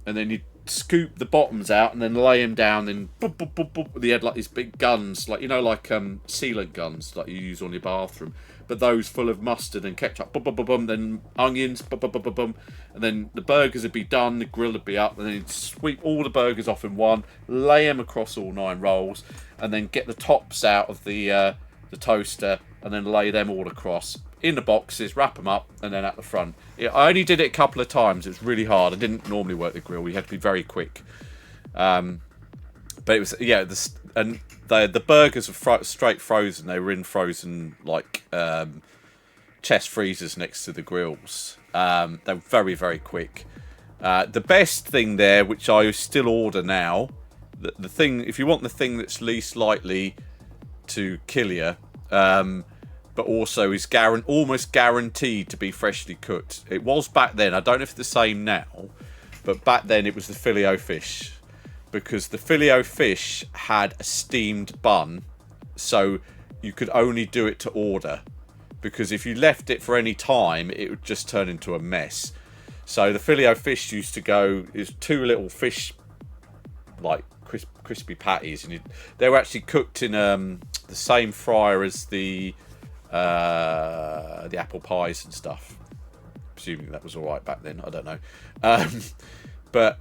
and then you scoop the bottoms out and then lay them down, and boop, boop, boop, boop. They had like these big guns, like, you know, like sealant guns like you use on your bathroom, but those full of mustard and ketchup, boom, boom, boom, boom, then onions, boom, boom, boom, boom, boom, and then the burgers would be done, the grill would be up, and then you'd sweep all the burgers off in one, lay them across all 9 rolls, and then get the tops out of the toaster, and then lay them all across in the boxes, wrap them up, and then at the front. I only did it a couple of times. It was really hard. I didn't normally work the grill. We had to be very quick. But But it was and the burgers were straight frozen. They were in frozen like chest freezers next to the grills. They're very, very quick. The best thing there, which I still order now, the thing, if you want the thing that's least likely to kill you, but also is almost guaranteed to be freshly cooked. It was back then. I don't know if it's the same now, but back then it was the Filet-O-Fish, because the Filet-O-Fish had a steamed bun, so you could only do it to order, because if you left it for any time, it would just turn into a mess. So the Filet-O-Fish used to go, is 2 little fish, like crispy patties, and they were actually cooked in the same fryer as the apple pies and stuff. Presuming that was all right back then, I don't know. But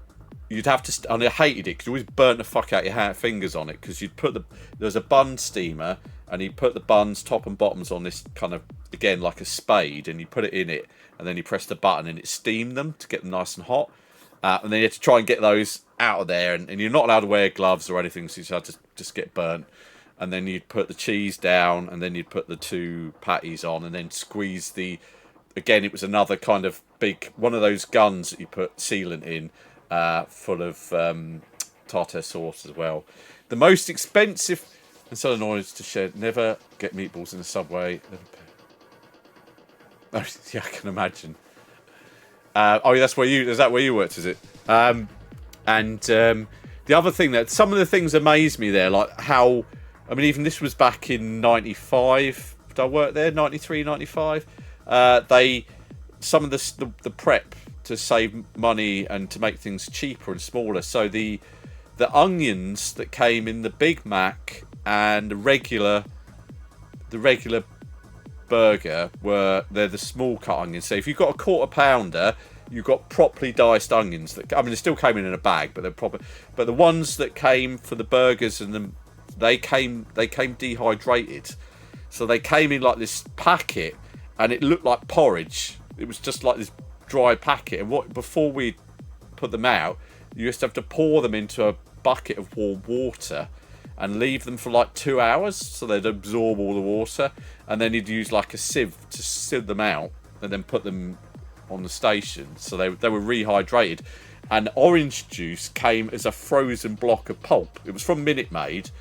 you'd have to, and I hated it because you always burnt the fuck out your fingers on it, because you'd put there was a bun steamer, and you'd put the buns top and bottoms on this kind of, again, like a spade, and you put it in it, and then you press the button and it steamed them to get them nice and hot. And then you had to try and get those out of there, and you're not allowed to wear gloves or anything, so you had to just get burnt. And then you'd put the cheese down, and then you'd put the 2 patties on, and then squeeze again, it was another kind of big, one of those guns that you put sealant in, full of tartar sauce as well. The most expensive, and so annoying to share, never get meatballs in the Subway. Oh, yeah, I can imagine. That's where you worked, is it? The other thing that, some of the things amaze me there, like how, I mean, even this was back in 95, did I work there? 93, 95? Some of the prep to save money and to make things cheaper and smaller. So the onions that came in the Big Mac and the regular burger they're the small cut onions. So if you've got a quarter pounder, you've got properly diced onions that, I mean, they still came in a bag, but they're proper. But the ones that came for the burgers and they came dehydrated, so they came in like this packet, and it looked like porridge. It was just like this dry packet. And before we put them out, you used to have to pour them into a bucket of warm water and leave them for like 2 hours so they'd absorb all the water, and then you'd use like a sieve to sieve them out and then put them on the station, so they were rehydrated. And orange juice came as a frozen block of pulp. It was from Minute Maid,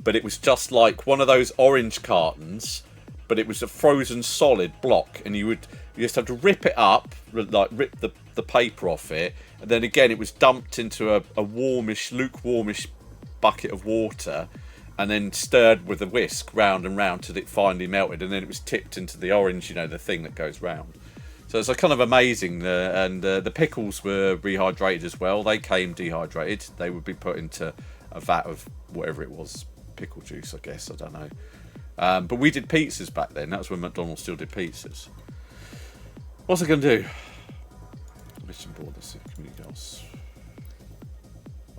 but it was just like one of those orange cartons, but it was a frozen solid block, and you just have to rip it up, like rip the paper off it, and then again it was dumped into a lukewarmish bucket of water, and then stirred with a whisk round and round till it finally melted, and then it was tipped into the orange, the thing that goes round. So it's kind of amazing. And the pickles were rehydrated as well. They came dehydrated. They would be put into a vat of whatever it was, pickle juice, I guess. I don't know. But we did pizzas back then. That's when McDonald's still did pizzas. What's I going to do? Mission board, let's see. Community goals.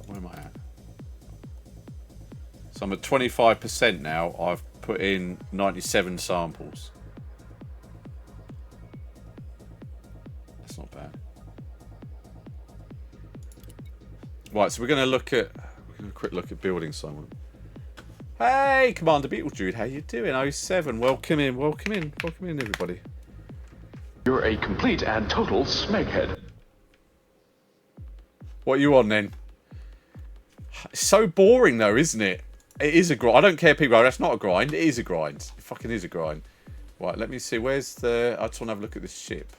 Where am I at? So I'm at 25% now. I've put in 97 samples. That's not bad. Right, so we're going to a quick look at building someone. Hey, Commander Beetlejude, how you doing? 07, welcome in, everybody. You're a complete and total smeghead. What are you on then? It's so boring though, isn't it? It is a grind. I don't care, people. That's not a grind. It is a grind. It fucking is a grind. Right, let me see. Where's the... I just want to have a look at this ship.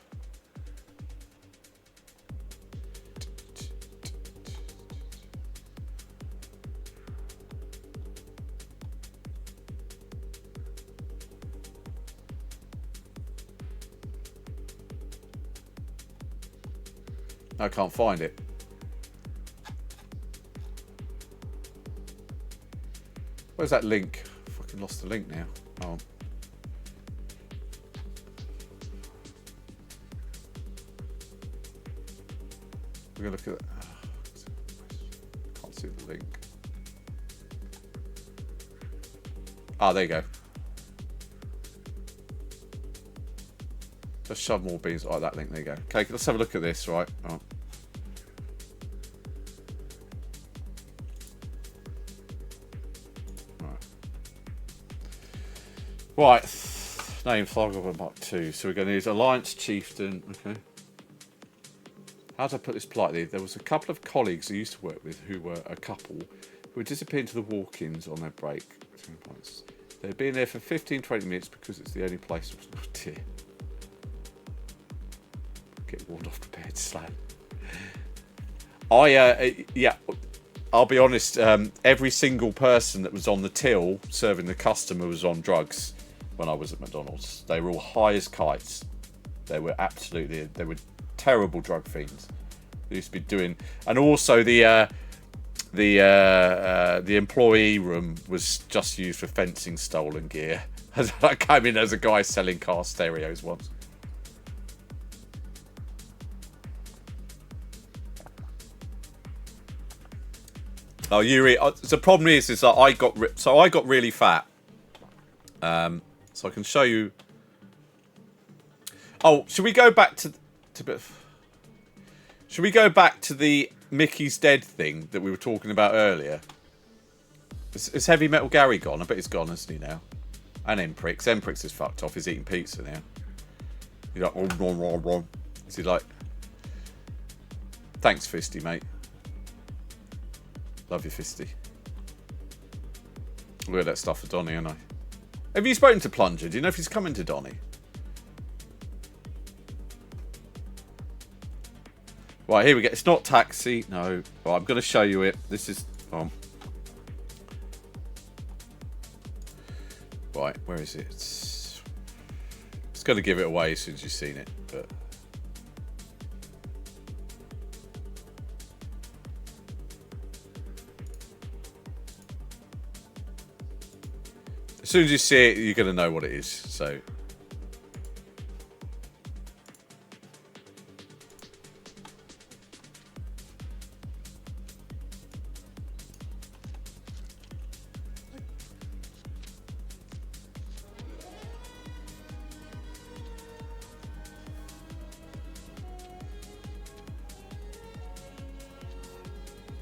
I can't find it. Where's that link? Fucking lost the link now. Oh. We're gonna look at. Can't see the link. Ah, there you go. Just shove more beans like that link. There you go. Okay, let's have a look at this. Right. Oh. Right. Name Thargoid Mark 2. So we're going to use Alliance Chieftain. Okay. How do I put this politely? There was a couple of colleagues I used to work with who were a couple who would disappear into the walk-ins on their break. They'd been there for 15-20 minutes because it's the only place. Oh dear. Get warned off prepared slang. Yeah, I'll be honest, every single person that was on the till serving the customer was on drugs when I was at McDonald's. They were all high as kites. They were terrible drug fiends. They used to be doing, and also the employee room was just used for fencing stolen gear. I came in as a guy selling car stereos once. Oh, Yuri. The problem is that I got really fat. So I can show you. Oh, should we go back to Should we go back to the Mickey's dead thing that we were talking about earlier? Is Heavy Metal Gary gone? I bet he's gone, isn't he now? And Emprix. Emprix is fucked off. He's eating pizza now. He's like, is he like? Thanks, Fisty, mate. Love you, Fisty. Look at that stuff for Donny, ain't I? Have you spoken to Plunger? Do you know if he's coming to Donny? Right, here we go. It's not Taxi. No. Right, I'm going to show you it. This is... Right, where is it? It's going to give it away as soon as you've seen it. But... as soon as you see it, you're going to know what it is. So...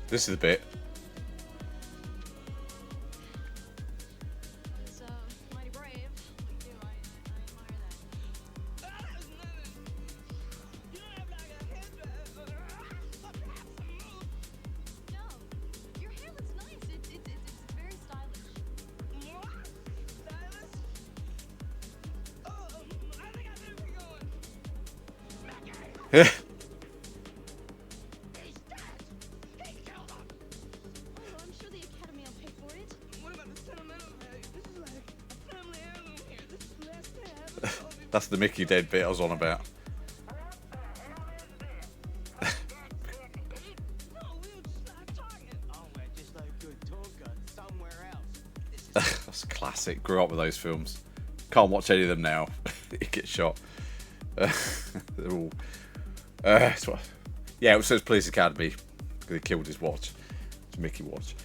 this is the bit. It's mighty brave. I admire that. No, your hair looks nice. It's very stylish. Stylish? I think I better be going. Oh, I'm sure the Academy will pay for it. What about the sentimental value? This is like a family heirloom here. This is the last thing I ever saw. That's the Mickey dead bit I was on about. No, we were just not talking. Oh, man, just like a good talker somewhere else. That's classic. Grew up with those films. Can't watch any of them now. He gets shot. They're all... yeah, it says Police Academy. They killed his watch. It's a Mickey watch.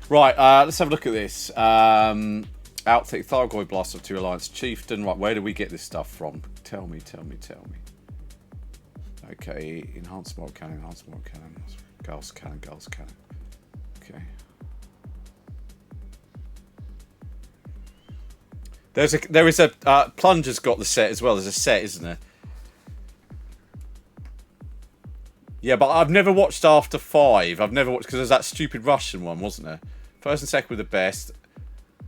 Right, let's have a look at this. Outfit Thargoid Blaster 2 Alliance Chieftain. Right, where do we get this stuff from? Tell me. Okay, enhanced model cannon. Girls cannon. Okay. There is a Plunger's got the set as well. There's a set, isn't there? Yeah, but I've never watched After 5. I've never watched because there's that stupid Russian one, wasn't there? First and second were the best.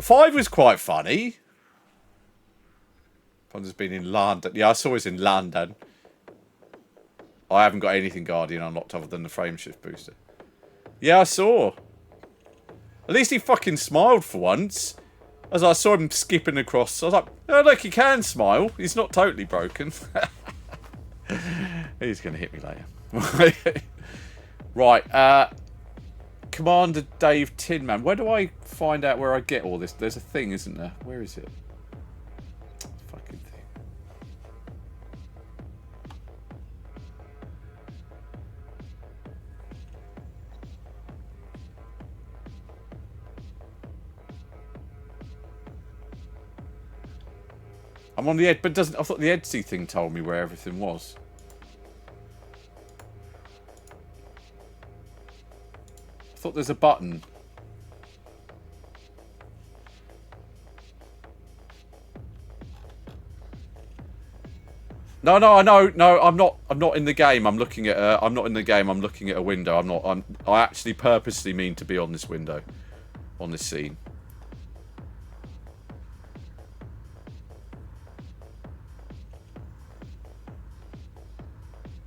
5 was quite funny. Plunger's been in London. Yeah, I saw he's in London. I haven't got anything Guardian unlocked other than the frame shift booster. Yeah, I saw. At least he fucking smiled for once. As I saw him skipping across, I was like, oh look, he can smile. He's not totally broken. He's going to hit me later. Right, Commander Dave Tinman. Where do I find out where I get all this? There's a thing, isn't there? Where is it? Fucking thing. I'm on the edge, but doesn't. I thought the Etsy thing told me where everything was. I thought there's a button. No, no, I know. No, I'm not. I'm not in the game. I'm looking at. I'm not in the game. I'm looking at a window. I'm not. I actually purposely mean to be on this window, on this scene.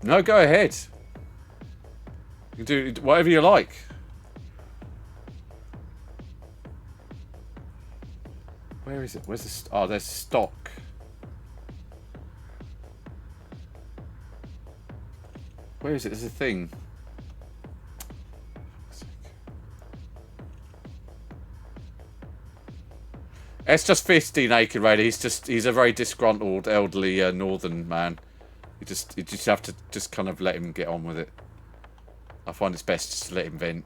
No, go ahead. You can do whatever you like. Where is it? Where's the... Oh, there's stock. Where is it? There's a thing. It's just 50 naked Raider. He's a very disgruntled elderly northern man. You just have to just kind of let him get on with it. I find it's best just to let him vent.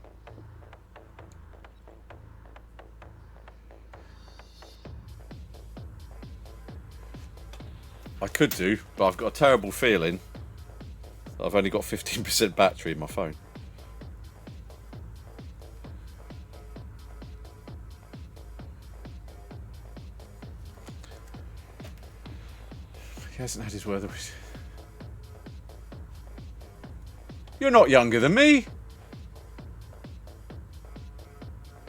I could do, but I've got a terrible feeling that I've only got 15% battery in my phone. He hasn't had his word. You're not younger than me.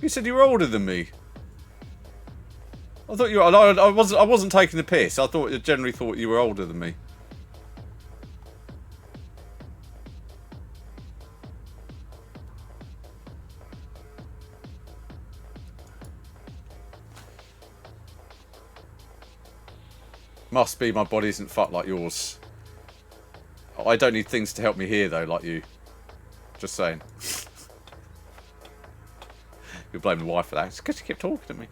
You said you were older than me. I thought you were. I wasn't taking the piss. I generally thought you were older than me. Must be my body isn't fucked like yours. I don't need things to help me hear though, like you. Just saying. You'll blame the wife for that. It's because she kept talking to me.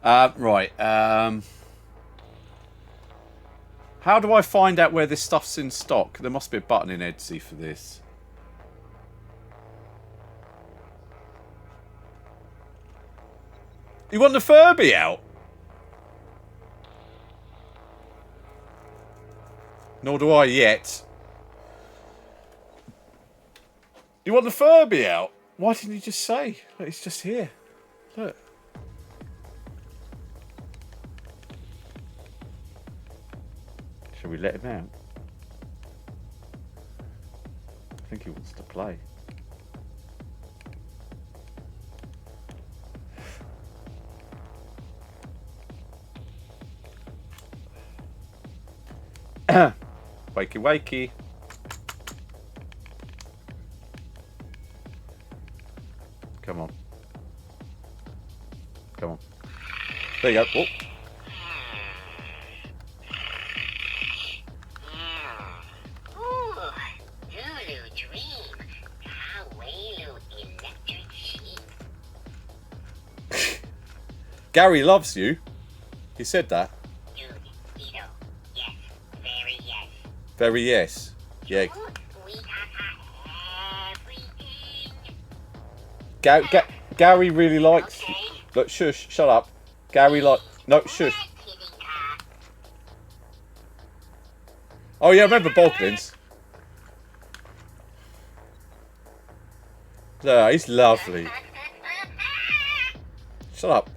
Right. How do I find out where this stuff's in stock? There must be a button in Etsy for this. You want the Furby out? Nor do I yet. You want the Furby out? Why didn't you just say? Look, it's just here. Look. Shall we let him out? I think he wants to play. Wakey wakey. Come on. Come on. There you go. Oh. Gary loves you. He said that. Very yes. Yeah. Gary really likes. Look, shush, shut up. Gary no, shush. Oh yeah, I remember Boglins. No, he's lovely. Shut up.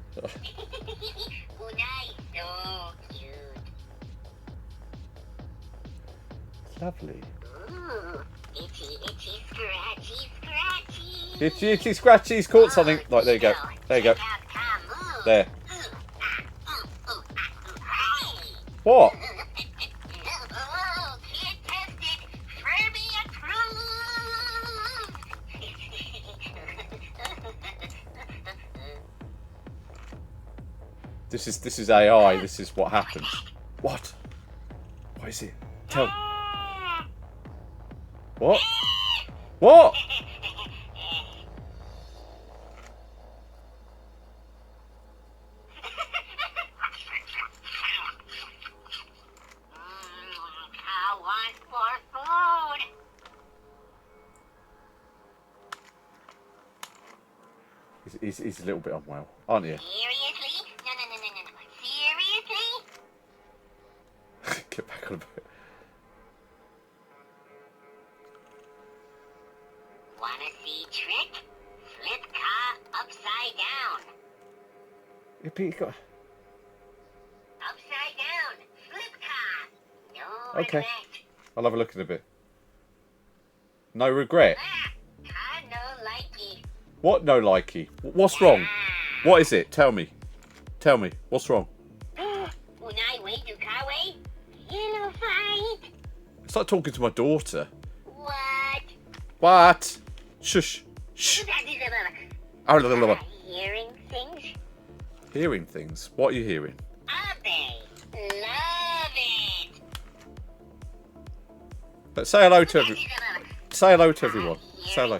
Lovely. Ooh, itchy, scratchy, scratchy. Itchy, scratchy. He's caught something. Like, there you go. There you go. There. What? This is AI. This is what happens. What? What is it? Tell. What? What? I want more food. He's a little bit unwell, aren't you? Seriously? No. Seriously? Get back on a bit. Wanna see trick? Flip car upside down. Yeah, but you got... Upside down. Flip car. No Okay. regret. I'll have a look in a bit. No regret. I no likey. What no likey? What's wrong? What is it? Tell me. Tell me. What's wrong? Unai way to Kawe. You know fight. It's like talking to my daughter. What? What? Shush. Shh. Hearing things? Hearing things? What are you hearing? Abe. Love it. But say hello to everyone. Say hello to everyone. Say hello.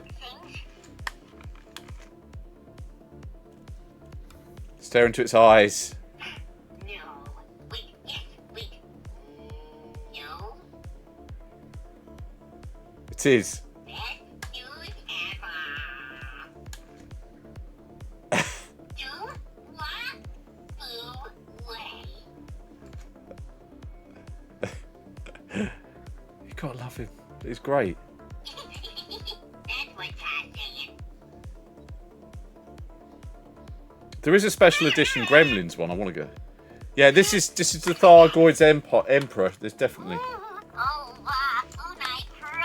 Stare into its eyes. No. Wait, yes, wait. No. It is. Best news ever. Do what? Boo way. You gotta love him. He's great. That's what I'm saying. There is a special edition Gremlins one. I want to go. Yeah, this is the Thargoids Emperor. There's definitely. Oh, wow. Unai Pro.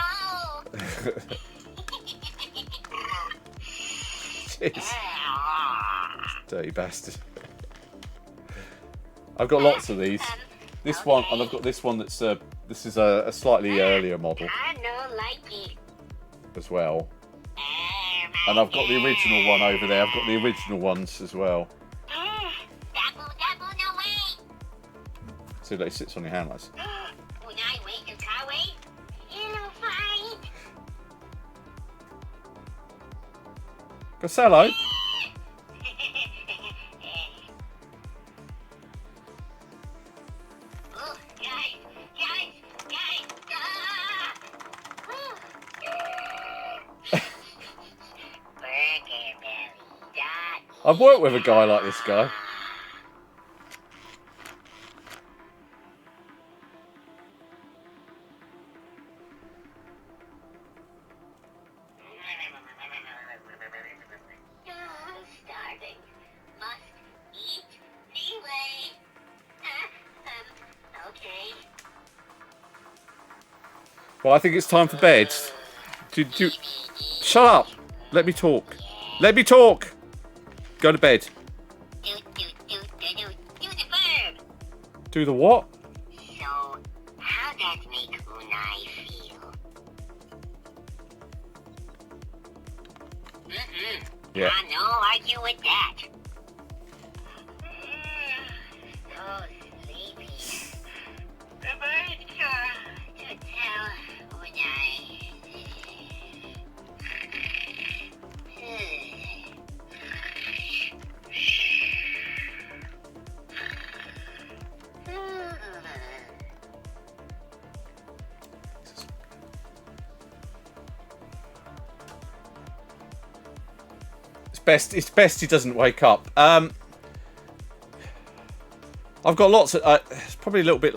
Jeez. Dirty bastard. I've got lots of these. This one, and I've got this one that's this is a slightly earlier model I no likey. as well. And I've got the original one over there. I've got the original ones as well. Double, no way. So that it sits on your hand like this. Unai way to Kawe. You know fight. Go say hello. Oh, guys. Burger belly. I've worked with a guy like this guy. Starving. Must eat anyway. Okay. Well, I think it's time for bed. Shut up. Let me talk. Let me talk. Go to bed. Do the verb. Do the what? So, how does make Unai feel? Yeah. No argue with that. So sleepy. The birds to tell Unai. It's best he doesn't wake up. I've got lots of. It's probably a little bit.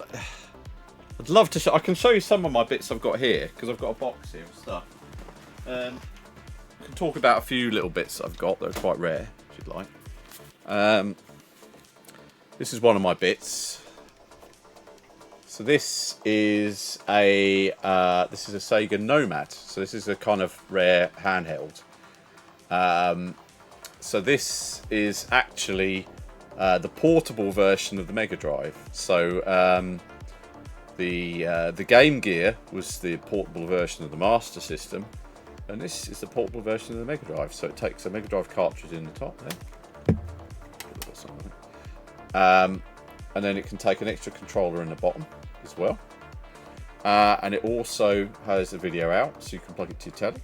I'd love to. I can show you some of my bits I've got here because I've got a box here of stuff. I can talk about a few little bits I've got that are quite rare, if you'd like. This is one of my bits. So this is a Sega Nomad. So this is a kind of rare handheld. So this is actually the portable version of the Mega Drive. So the Game Gear was the portable version of the Master System, and this is the portable version of the Mega Drive. So it takes a Mega Drive cartridge in the top there, and then it can take an extra controller in the bottom as well. And it also has a video out, so you can plug it to your telly.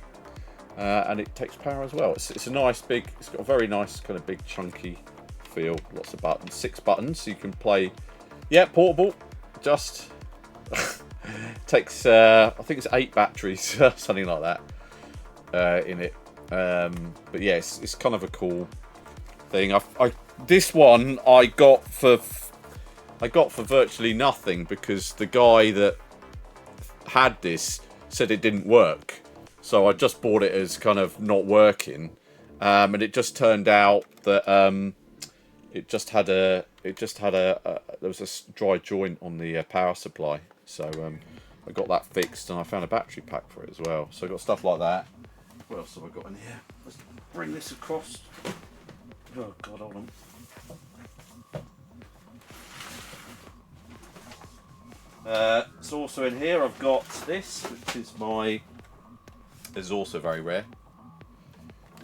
And it takes power as well. It's a nice big. It's got a very nice kind of big chunky feel. Lots of buttons. 6 buttons, so you can play. Yeah, portable. Just takes. I think it's 8 batteries, something like that, in it. But yeah, it's kind of a cool thing. This one I got for virtually nothing because the guy that had this said it didn't work. So I just bought it as kind of not working, and it just turned out that there was a dry joint on the power supply. So I got that fixed, and I found a battery pack for it as well. So I got stuff like that. What else have I got in here? Let's bring this across. Oh God, hold on. So also in here I've got this, which is this is also very rare.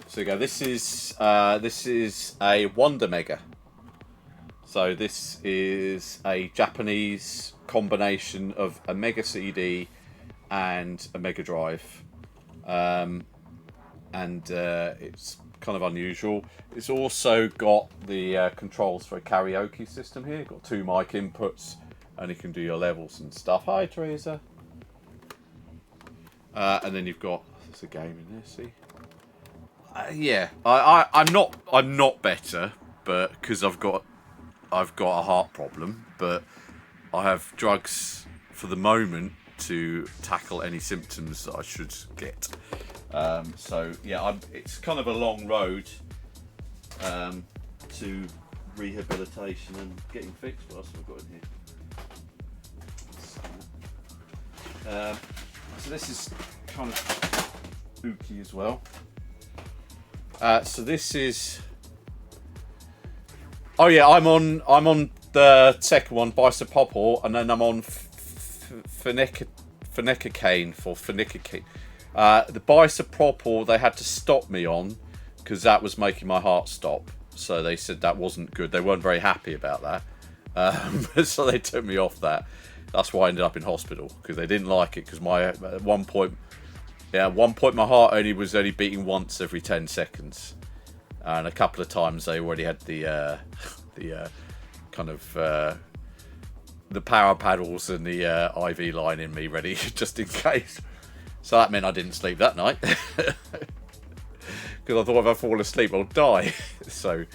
So you go. This is a Wonder Mega. So this is a Japanese combination of a Mega CD and a Mega Drive, and it's kind of unusual. It's also got the controls for a karaoke system here. Got 2 mic inputs, and you can do your levels and stuff. Hi, Teresa. And then you've got there's a game in there. See, yeah, I'm not better, but because I've got a heart problem, but I have drugs for the moment to tackle any symptoms that I should get. So yeah, it's kind of a long road to rehabilitation and getting fixed. What else have I got in here? So this is kind of spooky as well. So this is. Oh yeah, I'm on the second one, Bisopopor, and then I'm on Phenecocane for Phenecocane. The Bisopopor they had to stop me on because that was making my heart stop. So they said that wasn't good. They weren't very happy about that. So they took me off that. That's why I ended up in hospital, because they didn't like it. Because at one point my heart was only beating once every 10 seconds. And a couple of times they already had the kind of the power paddles and the IV line in me ready just in case. So that meant I didn't sleep that night because I thought if I fall asleep I'll die. So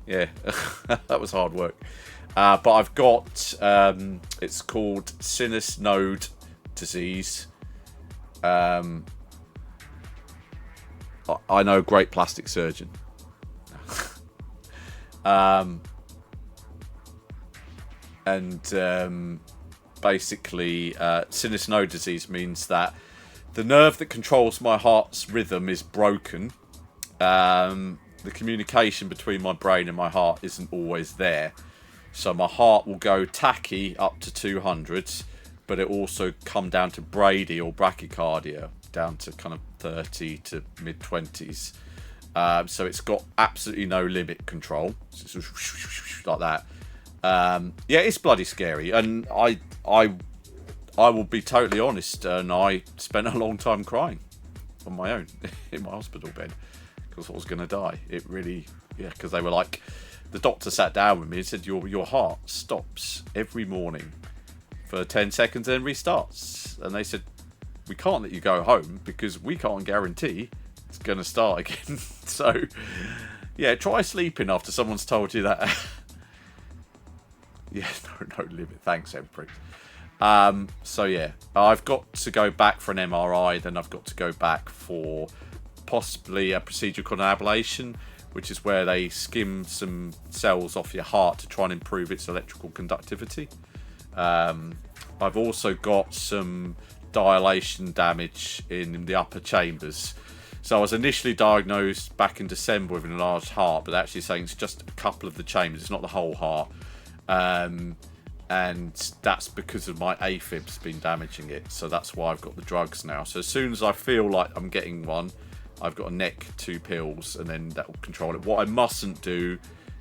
yeah, that was hard work. But I've got it's called sinus node disease. I know a great plastic surgeon. Basically, sinus node disease means that the nerve that controls my heart's rhythm is broken. The communication between my brain and my heart isn't always there. So my heart will go tachy up to 200s, but it also come down to brady or bradycardia, down to kind of 30 to mid 20s. So it's got absolutely no limit control. It's just like that. Yeah, it's bloody scary, and I will be totally honest, and I spent a long time crying on my own in my hospital bed because I was going to die. It really, yeah, because they were like, the doctor sat down with me and said, your heart stops every morning for 10 seconds and then restarts, and they said, we can't let you go home because we can't guarantee it's going to start again. So yeah, try sleeping after someone's told you that. Yeah, no limit. Thanks, Empress. So yeah, I've got to go back for an MRI. Then I've got to go back for possibly a procedure called an ablation, which is where they skim some cells off your heart to try and improve its electrical conductivity. I've also got some dilation damage in the upper chambers. So I was initially diagnosed back in December with an enlarged heart, but actually saying it's just a couple of the chambers. It's not the whole heart. And that's because of my AFib's been damaging it. So that's why I've got the drugs now. So as soon as I feel like I'm getting one, I've got a neck 2 pills, and then that will control it. What I mustn't do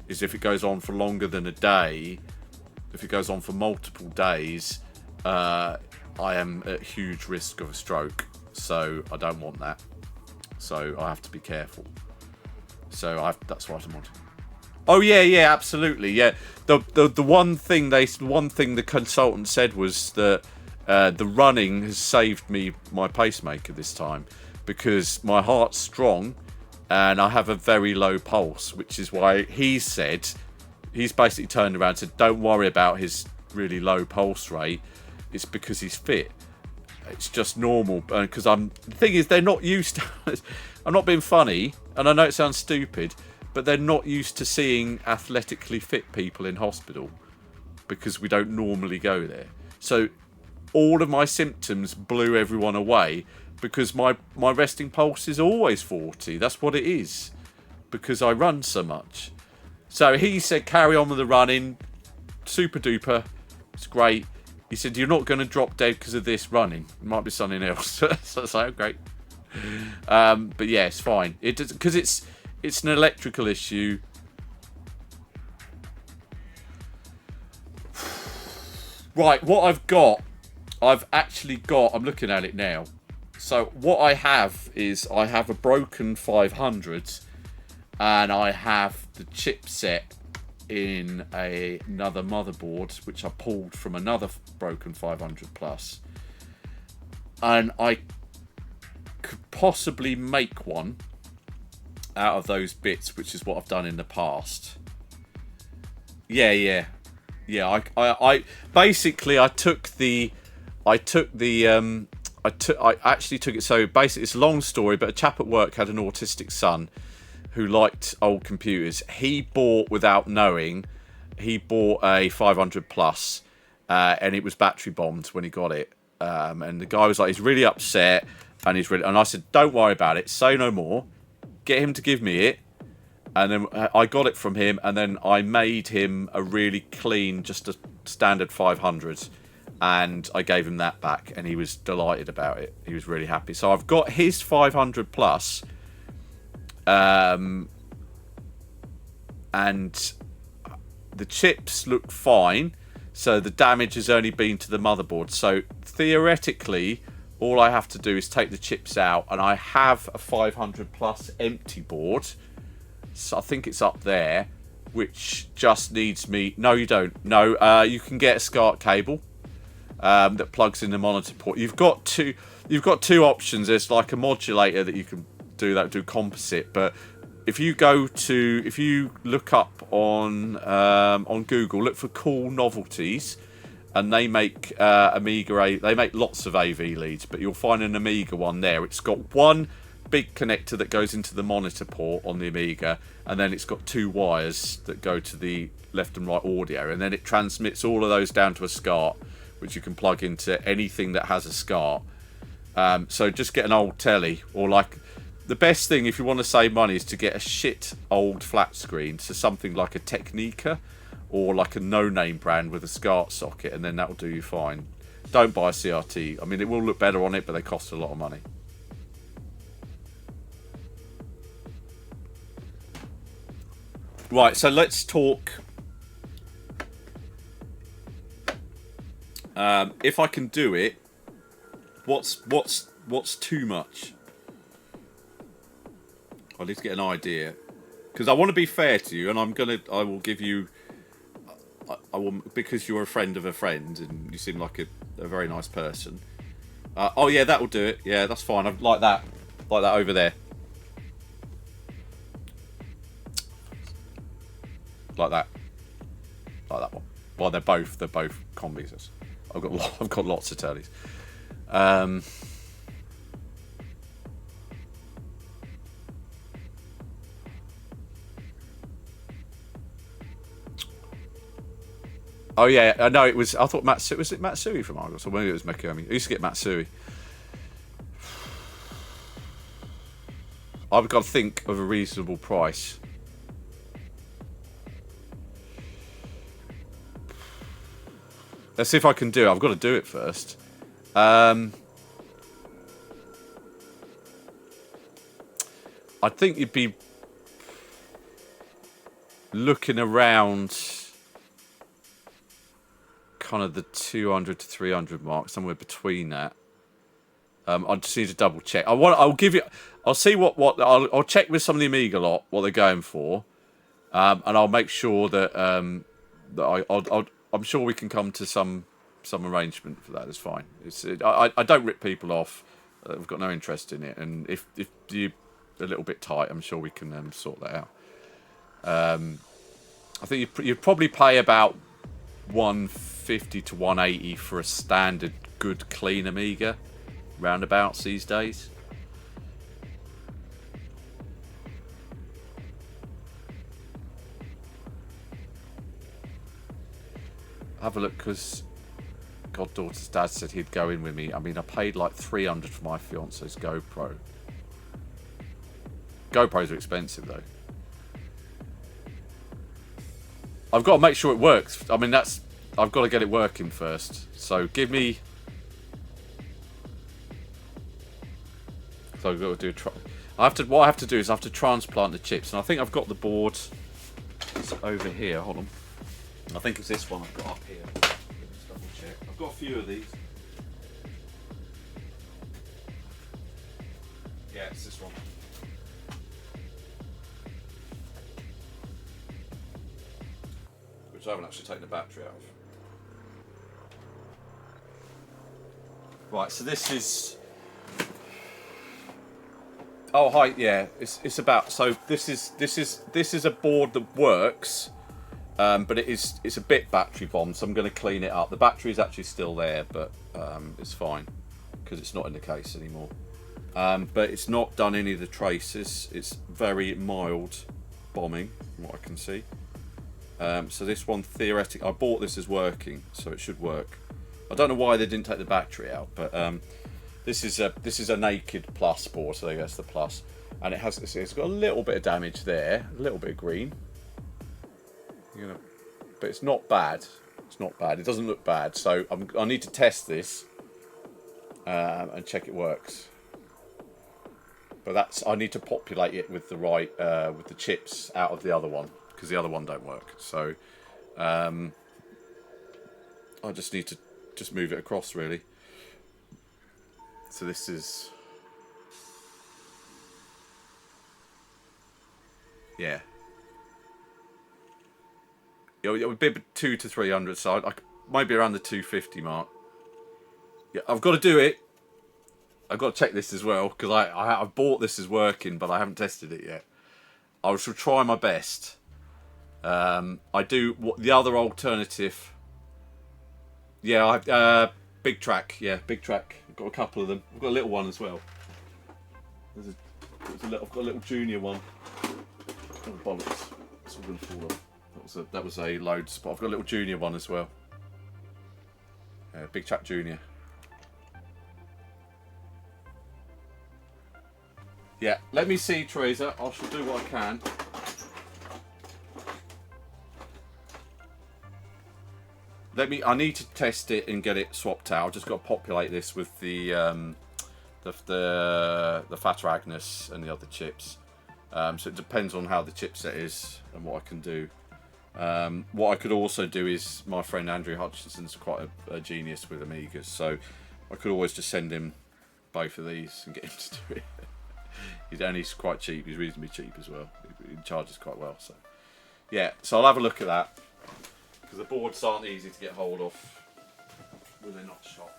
is if it goes on for longer than a day, if it goes on for multiple days, I am at huge risk of a stroke. So I don't want that. So I have to be careful. So that's what I'm wanting. Oh yeah, absolutely, yeah. The one thing the consultant said was that the running has saved me my pacemaker this time, because my heart's strong and I have a very low pulse, which is why he's basically turned around and said, don't worry about his really low pulse rate. It's because he's fit. It's just normal, because the thing is, they're not used to. I'm not being funny, and I know it sounds stupid, but they're not used to seeing athletically fit people in hospital because we don't normally go there. So all of my symptoms blew everyone away because my resting pulse is always 40. That's what it is, because I run so much. So he said, carry on with the running. Super duper. It's great. He said, you're not going to drop dead because of this running. It might be something else. So I was like, oh, great. But yeah, it's fine. It does, because it's an electrical issue. Right, what I've actually got, I'm looking at it now. So what I have is I have a broken 500 and I have the chipset in another motherboard, which I pulled from another broken 500 plus. And I could possibly make one out of those bits, which is what I've done in the past. Yeah. I basically I actually took it. So basically, it's a long story, but a chap at work had an autistic son who liked old computers. He bought, without knowing, a 500 plus, and it was battery bombed when he got it. And the guy was like, he's really upset, and and I said, don't worry about it, say no more, get him to give me it. And then I got it from him, and then I made him a really clean, just a standard 500, and I gave him that back, and he was delighted about it. He was really happy. So I've got his 500 plus, and the chips look fine, so the damage has only been to the motherboard. So theoretically, all I have to do is take the chips out, and I have a 500 plus empty board. So I think it's up there, which just needs me. No, you don't. No, you can get a SCART cable that plugs in the monitor port. You've got two options. There's like a modulator that you can do composite. But if you look up on Google, look for cool novelties, and they make Amiga. They make lots of AV leads, but you'll find an Amiga one there. It's got one big connector that goes into the monitor port on the Amiga, and then it's got two wires that go to the left and right audio, and then it transmits all of those down to a SCART, which you can plug into anything that has a SCART. So just get an old telly, or like the best thing if you want to save money is to get a shit old flat screen, so something like a Technica or like a no-name brand with a SCART socket, and then that'll do you fine. Don't buy a CRT. I mean, it will look better on it, but they cost a lot of money. Right, so let's talk. If I can do it, what's too much? I need to get an idea, because I want to be fair to you, and I will give you. I will, because you're a friend of a friend, and you seem like a very nice person. Oh yeah, that will do it. Yeah, that's fine. I like that over there. Like that one. Well, they're both combis. I've got lots of tellies. Oh yeah, I know it was. I thought was it Matsui from Argos, or maybe it was Mekomi. I used to get Matsui. I've got to think of a reasonable price. Let's see if I can do it. I've got to do it first. I think you'd be looking around kind of the 200 to 300 mark, somewhere between that. I just need to double check. I'll see what I'll check with some of the Amiga lot what they're going for, and I'll make sure that I'm sure we can come to some arrangement for that. It's fine. I don't rip people off. I've got no interest in it, and if you're a little bit tight, I'm sure we can sort that out. I think you'd probably pay about 150 to 180 for a standard good clean Amiga roundabouts these days. Have a look, because goddaughter's dad said he'd go in with me. I mean, I paid like 300 for my fiance's GoPro. GoPros are expensive though. I've got to make sure it works. I mean, I've got to get it working first. So give me. So I've got to do. What I have to do is I have to transplant the chips, and I think I've got the board. It's over here. Hold on. I think it's this one I've got up here. Let's double check. I've got a few of these. Yeah, it's this one. Which I haven't actually taken the battery out of. Right, so this is. Oh hi, yeah. It's about. So this is a board that works, but it's a bit battery bombed. So I'm going to clean it up. The battery is actually still there, but it's fine because it's not in the case anymore. But it's not done any of the traces. It's very mild bombing, from what I can see. So this one, theoretically, I bought this as working, so it should work. I don't know why they didn't take the battery out, but this is a naked plus board, so that's the plus, and it's got a little bit of damage there, a little bit of green, but it's not bad. It's not bad. It doesn't look bad. So I need to test this and check it works. But I need to populate it with the right with the chips out of the other one, because the other one don't work. So I just need to move it across really. So this is, yeah. It would be 200 to 300, so I might be around the 250 mark. Yeah, I've got to do it. I've got to check this as well, because I bought this as working, but I haven't tested it yet. I shall try my best. I do the other alternative. Yeah, big track. Yeah, big track. I've got a couple of them. I've got a little one as well. I've got a little junior one. Oh bollocks! It's all going to fall off. That was a load spot. I've got a little junior one as well. Big track junior. Yeah, let me see, Teresa. I shall do what I can. I need to test it and get it swapped out. I've just got to populate this with the Fata Agnes and the other chips. So it depends on how the chipset is and what I can do. What I could also do is, my friend Andrew Hutchinson's quite a genius with Amigas, so I could always just send him both of these and get him to do it. He's quite cheap. He's reasonably cheap as well. He charges quite well. So yeah, so I'll have a look at that, because the boards aren't easy to get hold of when they're not shot.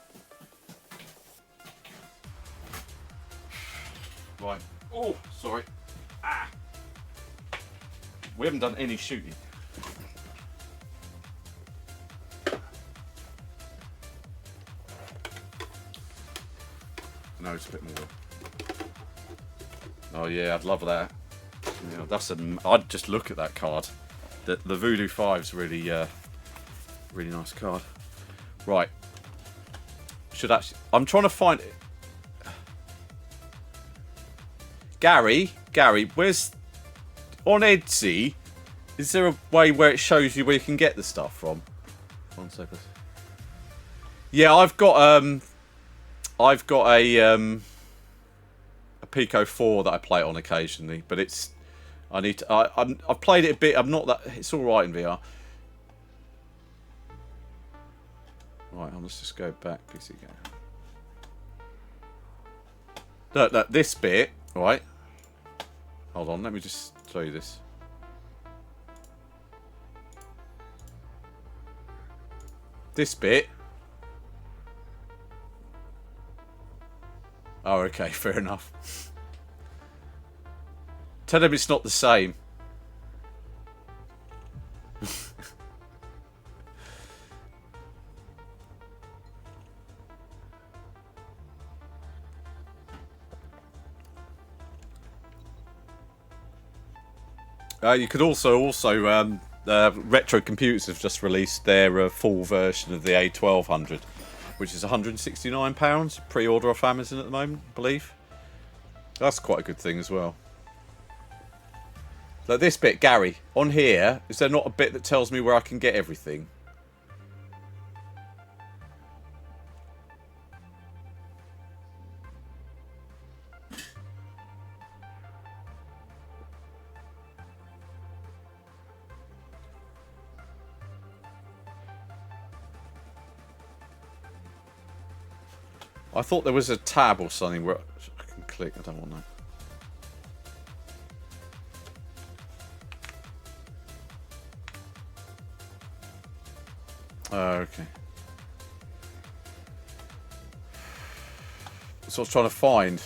Right. Oh, sorry. Ah. We haven't done any shooting. No, it's a bit more. Oh yeah, I'd love that. Yeah, I'd just look at that card. The Voodoo 5's really, really nice card. Right. I'm trying to find it. Gary, where's on Etsy? Is there a way where it shows you where you can get the stuff from? 1 second. Yeah, I've got a Pico 4 that I play it on occasionally, but I've played it a bit. It's all right in VR. Right, let's just go back. PC game. Look, this bit, right? Hold on, let me just show you this. This bit. Oh, okay, fair enough. Tell them it's not the same. You could also Retro Computers have just released their full version of the A1200, which is £169. Pre-order off Amazon at the moment, I believe. That's quite a good thing as well. Like this bit, Gary, on here, is there not a bit that tells me where I can get everything? I thought there was a tab or something where I can click. I don't want that. Okay. That's what I was trying to find.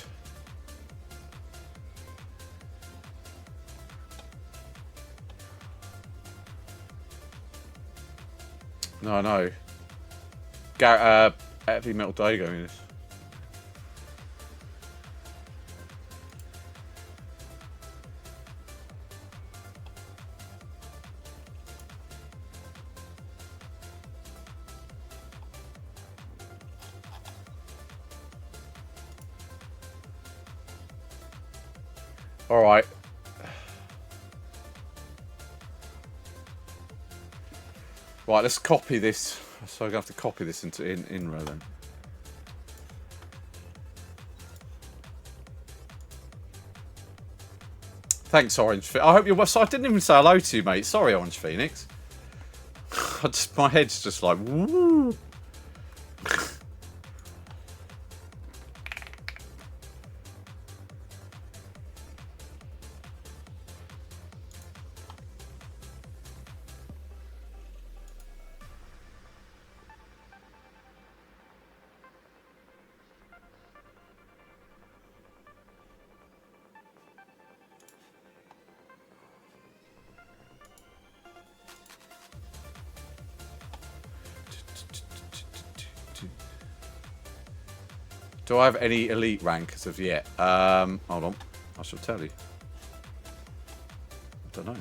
No, no. Heavy Metal Dago in this. All right. Right, let's copy this. So I'm gonna have to copy this into InRo then. Thanks, Orange Phoenix. I hope you're well. So I didn't even say hello to you, mate. Sorry, Orange Phoenix. My head's just like woo. Do I have any elite rank as of yet? Hold on. I shall tell you. I don't know.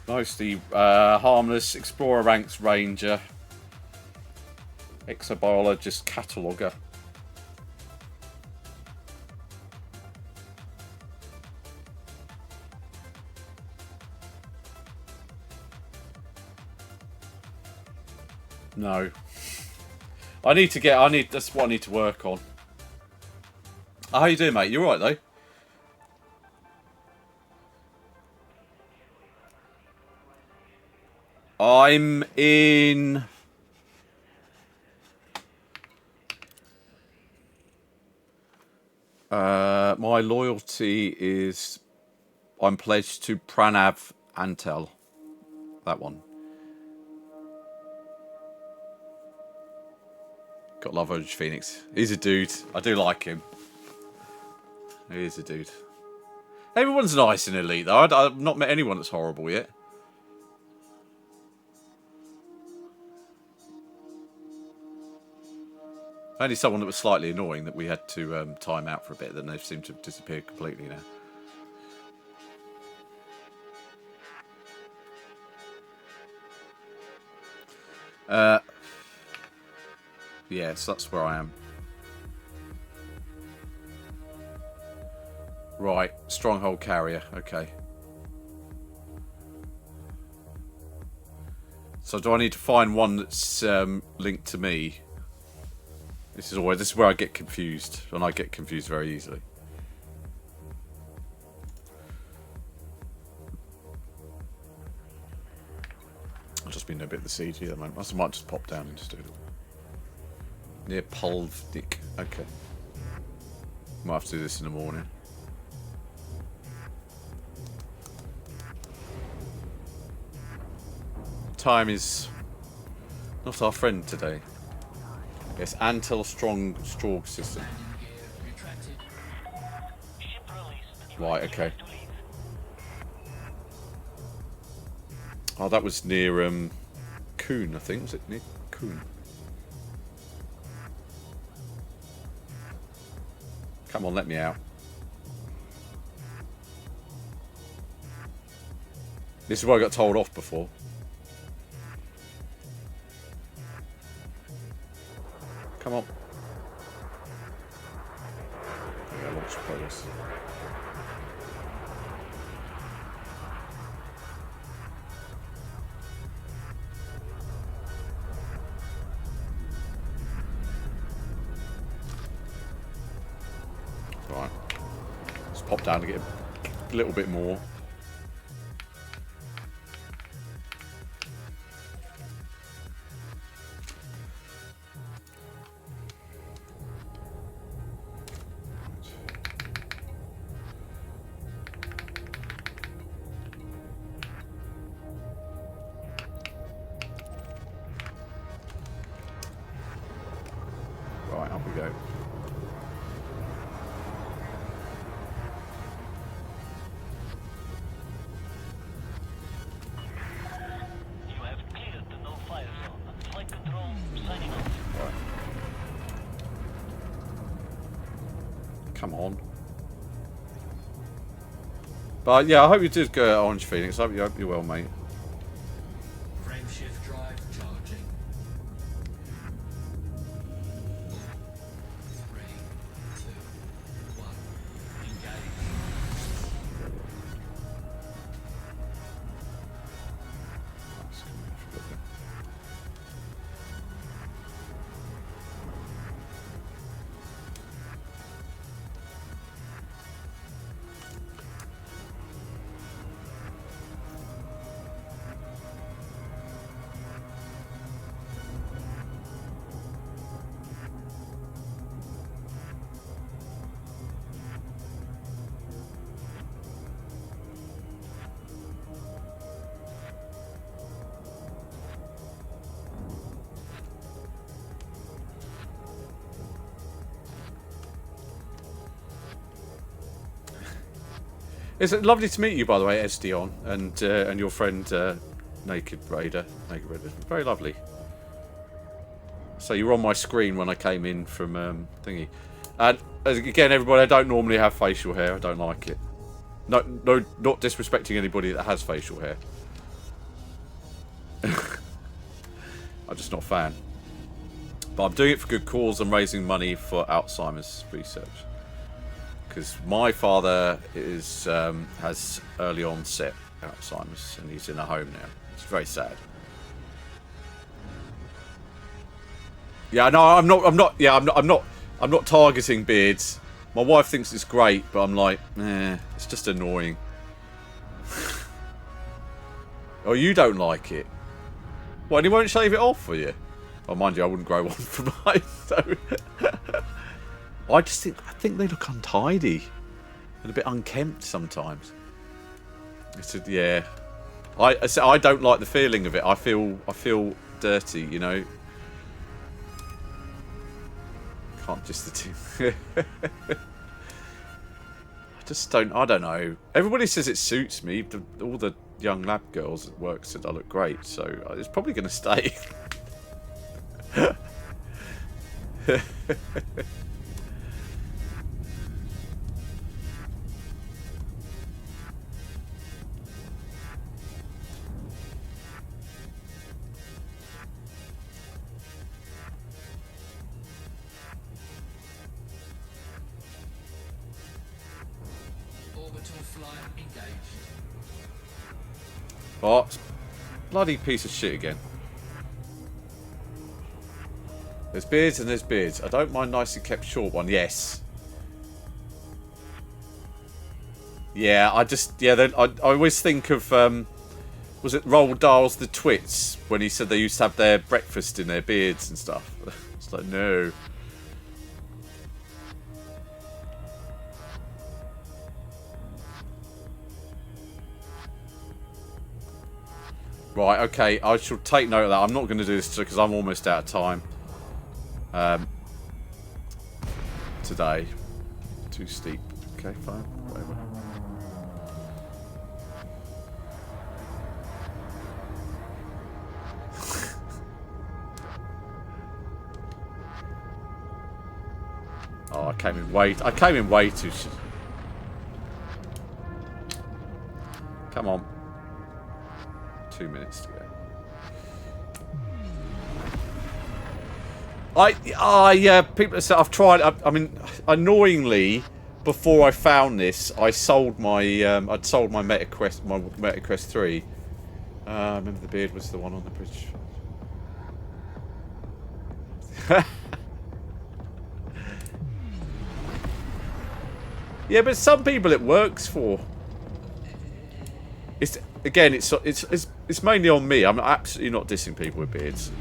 Mostly harmless, explorer ranks, ranger, exobiologist, cataloger. No. That's what I need to work on. How you doing, mate? You alright though? I'm in... my loyalty is... I'm pledged to Pranav Antel. That one. Got love Orange Phoenix. He's a dude. I do like him. He is a dude. Everyone's nice in Elite though. I've not met anyone that's horrible yet. Only someone that was slightly annoying that we had to time out for a bit, then they've seemed to have disappeared completely now. Yes, that's where I am. Right, Stronghold Carrier, okay. So do I need to find one that's linked to me? This is where I get confused, and I get confused very easily. I've just been a bit of the siege at the moment. I might just pop down and just do it. Near Polvdik. Okay. Might have to do this in the morning. Time is not our friend today. It's Antel Strong system. Right, okay. Oh, that was near Kuhn, I think. Was it near cocoon. Come on, let me out. This is where I got told off before. Come on. Yeah, launch progress. Right. Let's pop down to get a little bit more. Right, up we go. You have cleared the no-fire zone. Flight control signing off. Right. Come on. But yeah, I hope you did go Orange Phoenix. I hope you're well, mate. Frameshift drive charging. 3, 2, 1. Engage. It's lovely to meet you, by the way, Esdion, and your friend Naked Raider. Naked Raider, very lovely. So you were on my screen when I came in from thingy, and again, everybody, I don't normally have facial hair. I don't like it. No, not disrespecting anybody that has facial hair. I'm just not a fan. But I'm doing it for good cause. I'm raising money for Alzheimer's research. Because my father has early onset Alzheimer's and he's in a home now. It's very sad. Yeah, no, I'm not targeting beards. My wife thinks it's great, but I'm like, it's just annoying. Oh, you don't like it? Well, and he won't shave it off for you? Well, mind you, I wouldn't grow one for mine, so... I think they look untidy and a bit unkempt sometimes. Yeah, I don't like the feeling of it. I feel dirty, you know. Can't just the two. I don't know. Everybody says it suits me. All the young lab girls at work said I look great, so it's probably going to stay. Orbital flight engaged. Oh, bloody piece of shit again. There's beards and there's beards. I don't mind nicely kept short one. Yes. Yeah, I always think of, was it Roald Dahl's The Twits? When he said they used to have their breakfast in their beards and stuff. It's like, no. Right, okay, I shall take note of that. I'm not going to do this because I'm almost out of time. Today. Too steep. Okay, fine. Whatever. came in way too. Come on. 2 minutes to go. People have said I've tried. I mean, annoyingly, before I found this, I sold my I'd sold my MetaQuest 3. I remember the beard was the one on the bridge. Yeah, but some people it works for. It's mainly on me. I'm absolutely not dissing people with beards.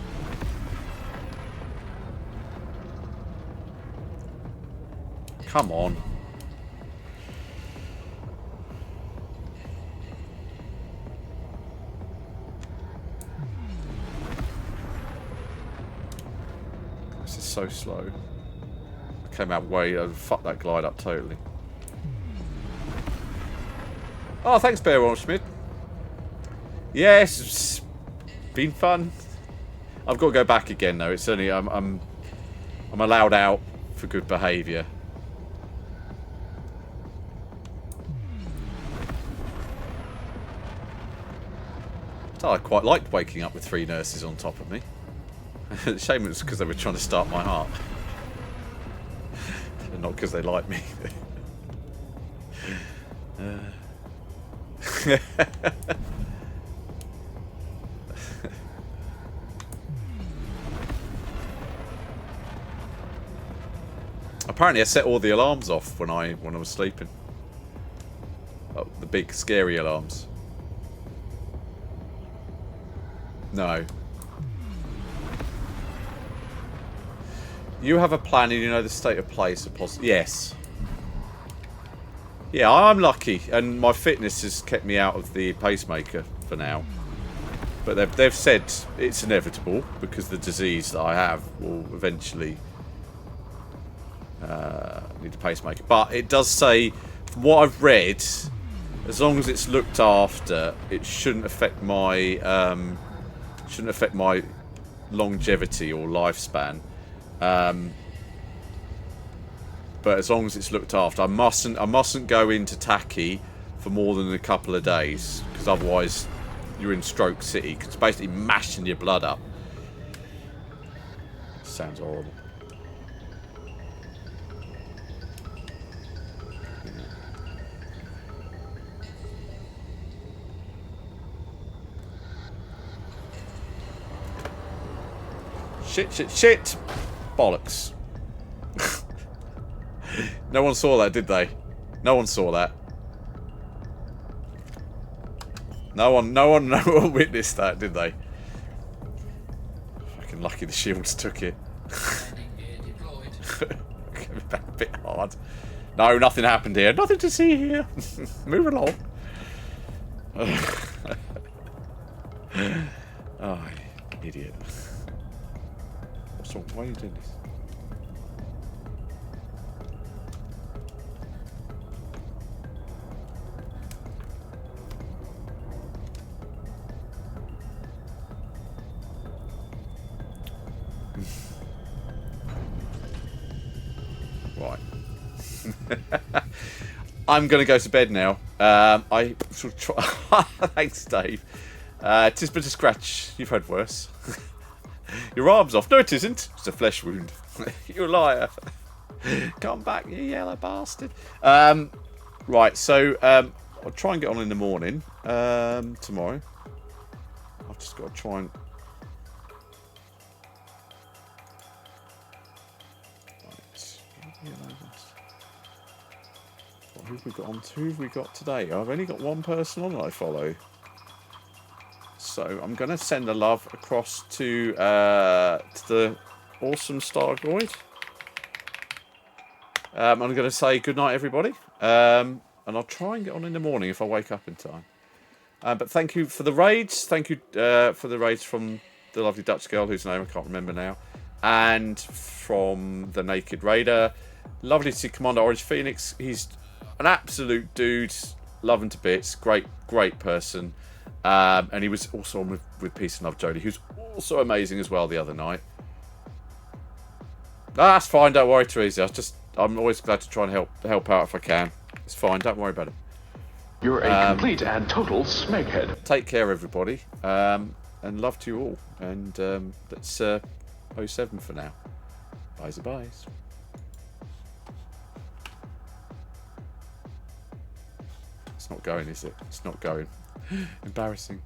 Come on. This is so slow. I came out way. Fuck that glide up totally. Oh, thanks, Bear Ron Schmidt. Yes, it's been fun. I've got to go back again though. It's only I'm allowed out for good behaviour. So I quite liked waking up with 3 nurses on top of me. Shame it was because they were trying to start my heart. Not because they like me. Apparently I set all the alarms off when I was sleeping. Oh, the big scary alarms. No. You have a plan and you know the state of play, suppose. Yes. Yeah, I'm lucky, and my fitness has kept me out of the pacemaker for now. But they've said it's inevitable because the disease that I have will eventually need a pacemaker. But it does say, from what I've read, as long as it's looked after, it shouldn't affect my longevity or lifespan. But as long as it's looked after, I mustn't go into tacky for more than a couple of days, because otherwise you're in stroke city, because it's basically mashing your blood up. Sounds horrible. Shit. Bollocks. No one saw that, did they? No one saw that. No one witnessed that, did they? Fucking lucky the shields took it. A bit hard. No, nothing happened here. Nothing to see here. Move along. Oh, idiot. What's wrong? Why are you doing this? Right. I'm going to go to bed now. I shall try. Thanks, Dave. Tis but a scratch. You've had worse. Your arm's off. No, it isn't. It's a flesh wound. You liar. Come back, you yellow bastard. Right, so I'll try and get on in the morning tomorrow. I've just got to try and... Who have we got on? Who have we got today? I've only got one person on that I follow. So I'm going to send a love across to the awesome Star Goid. I'm going to say good night, everybody. And I'll try and get on in the morning if I wake up in time. But thank you for the raids. Thank you for the raids from the lovely Dutch girl whose name I can't remember now. And from the Naked Raider. Lovely to see Commander Orange Phoenix. He's an absolute dude. Love him to bits. Great person. And he was also on with Peace and Love Jodie, who's also amazing as well the other night. That's fine, don't worry, Teresa. I'm always glad to try and help out if I can. It's fine. Don't worry about it. You're a complete and total smeghead. Take care, everybody, and love to you all. And that's 07 for now. Byes. It's not going, is it? It's not going. Embarrassing.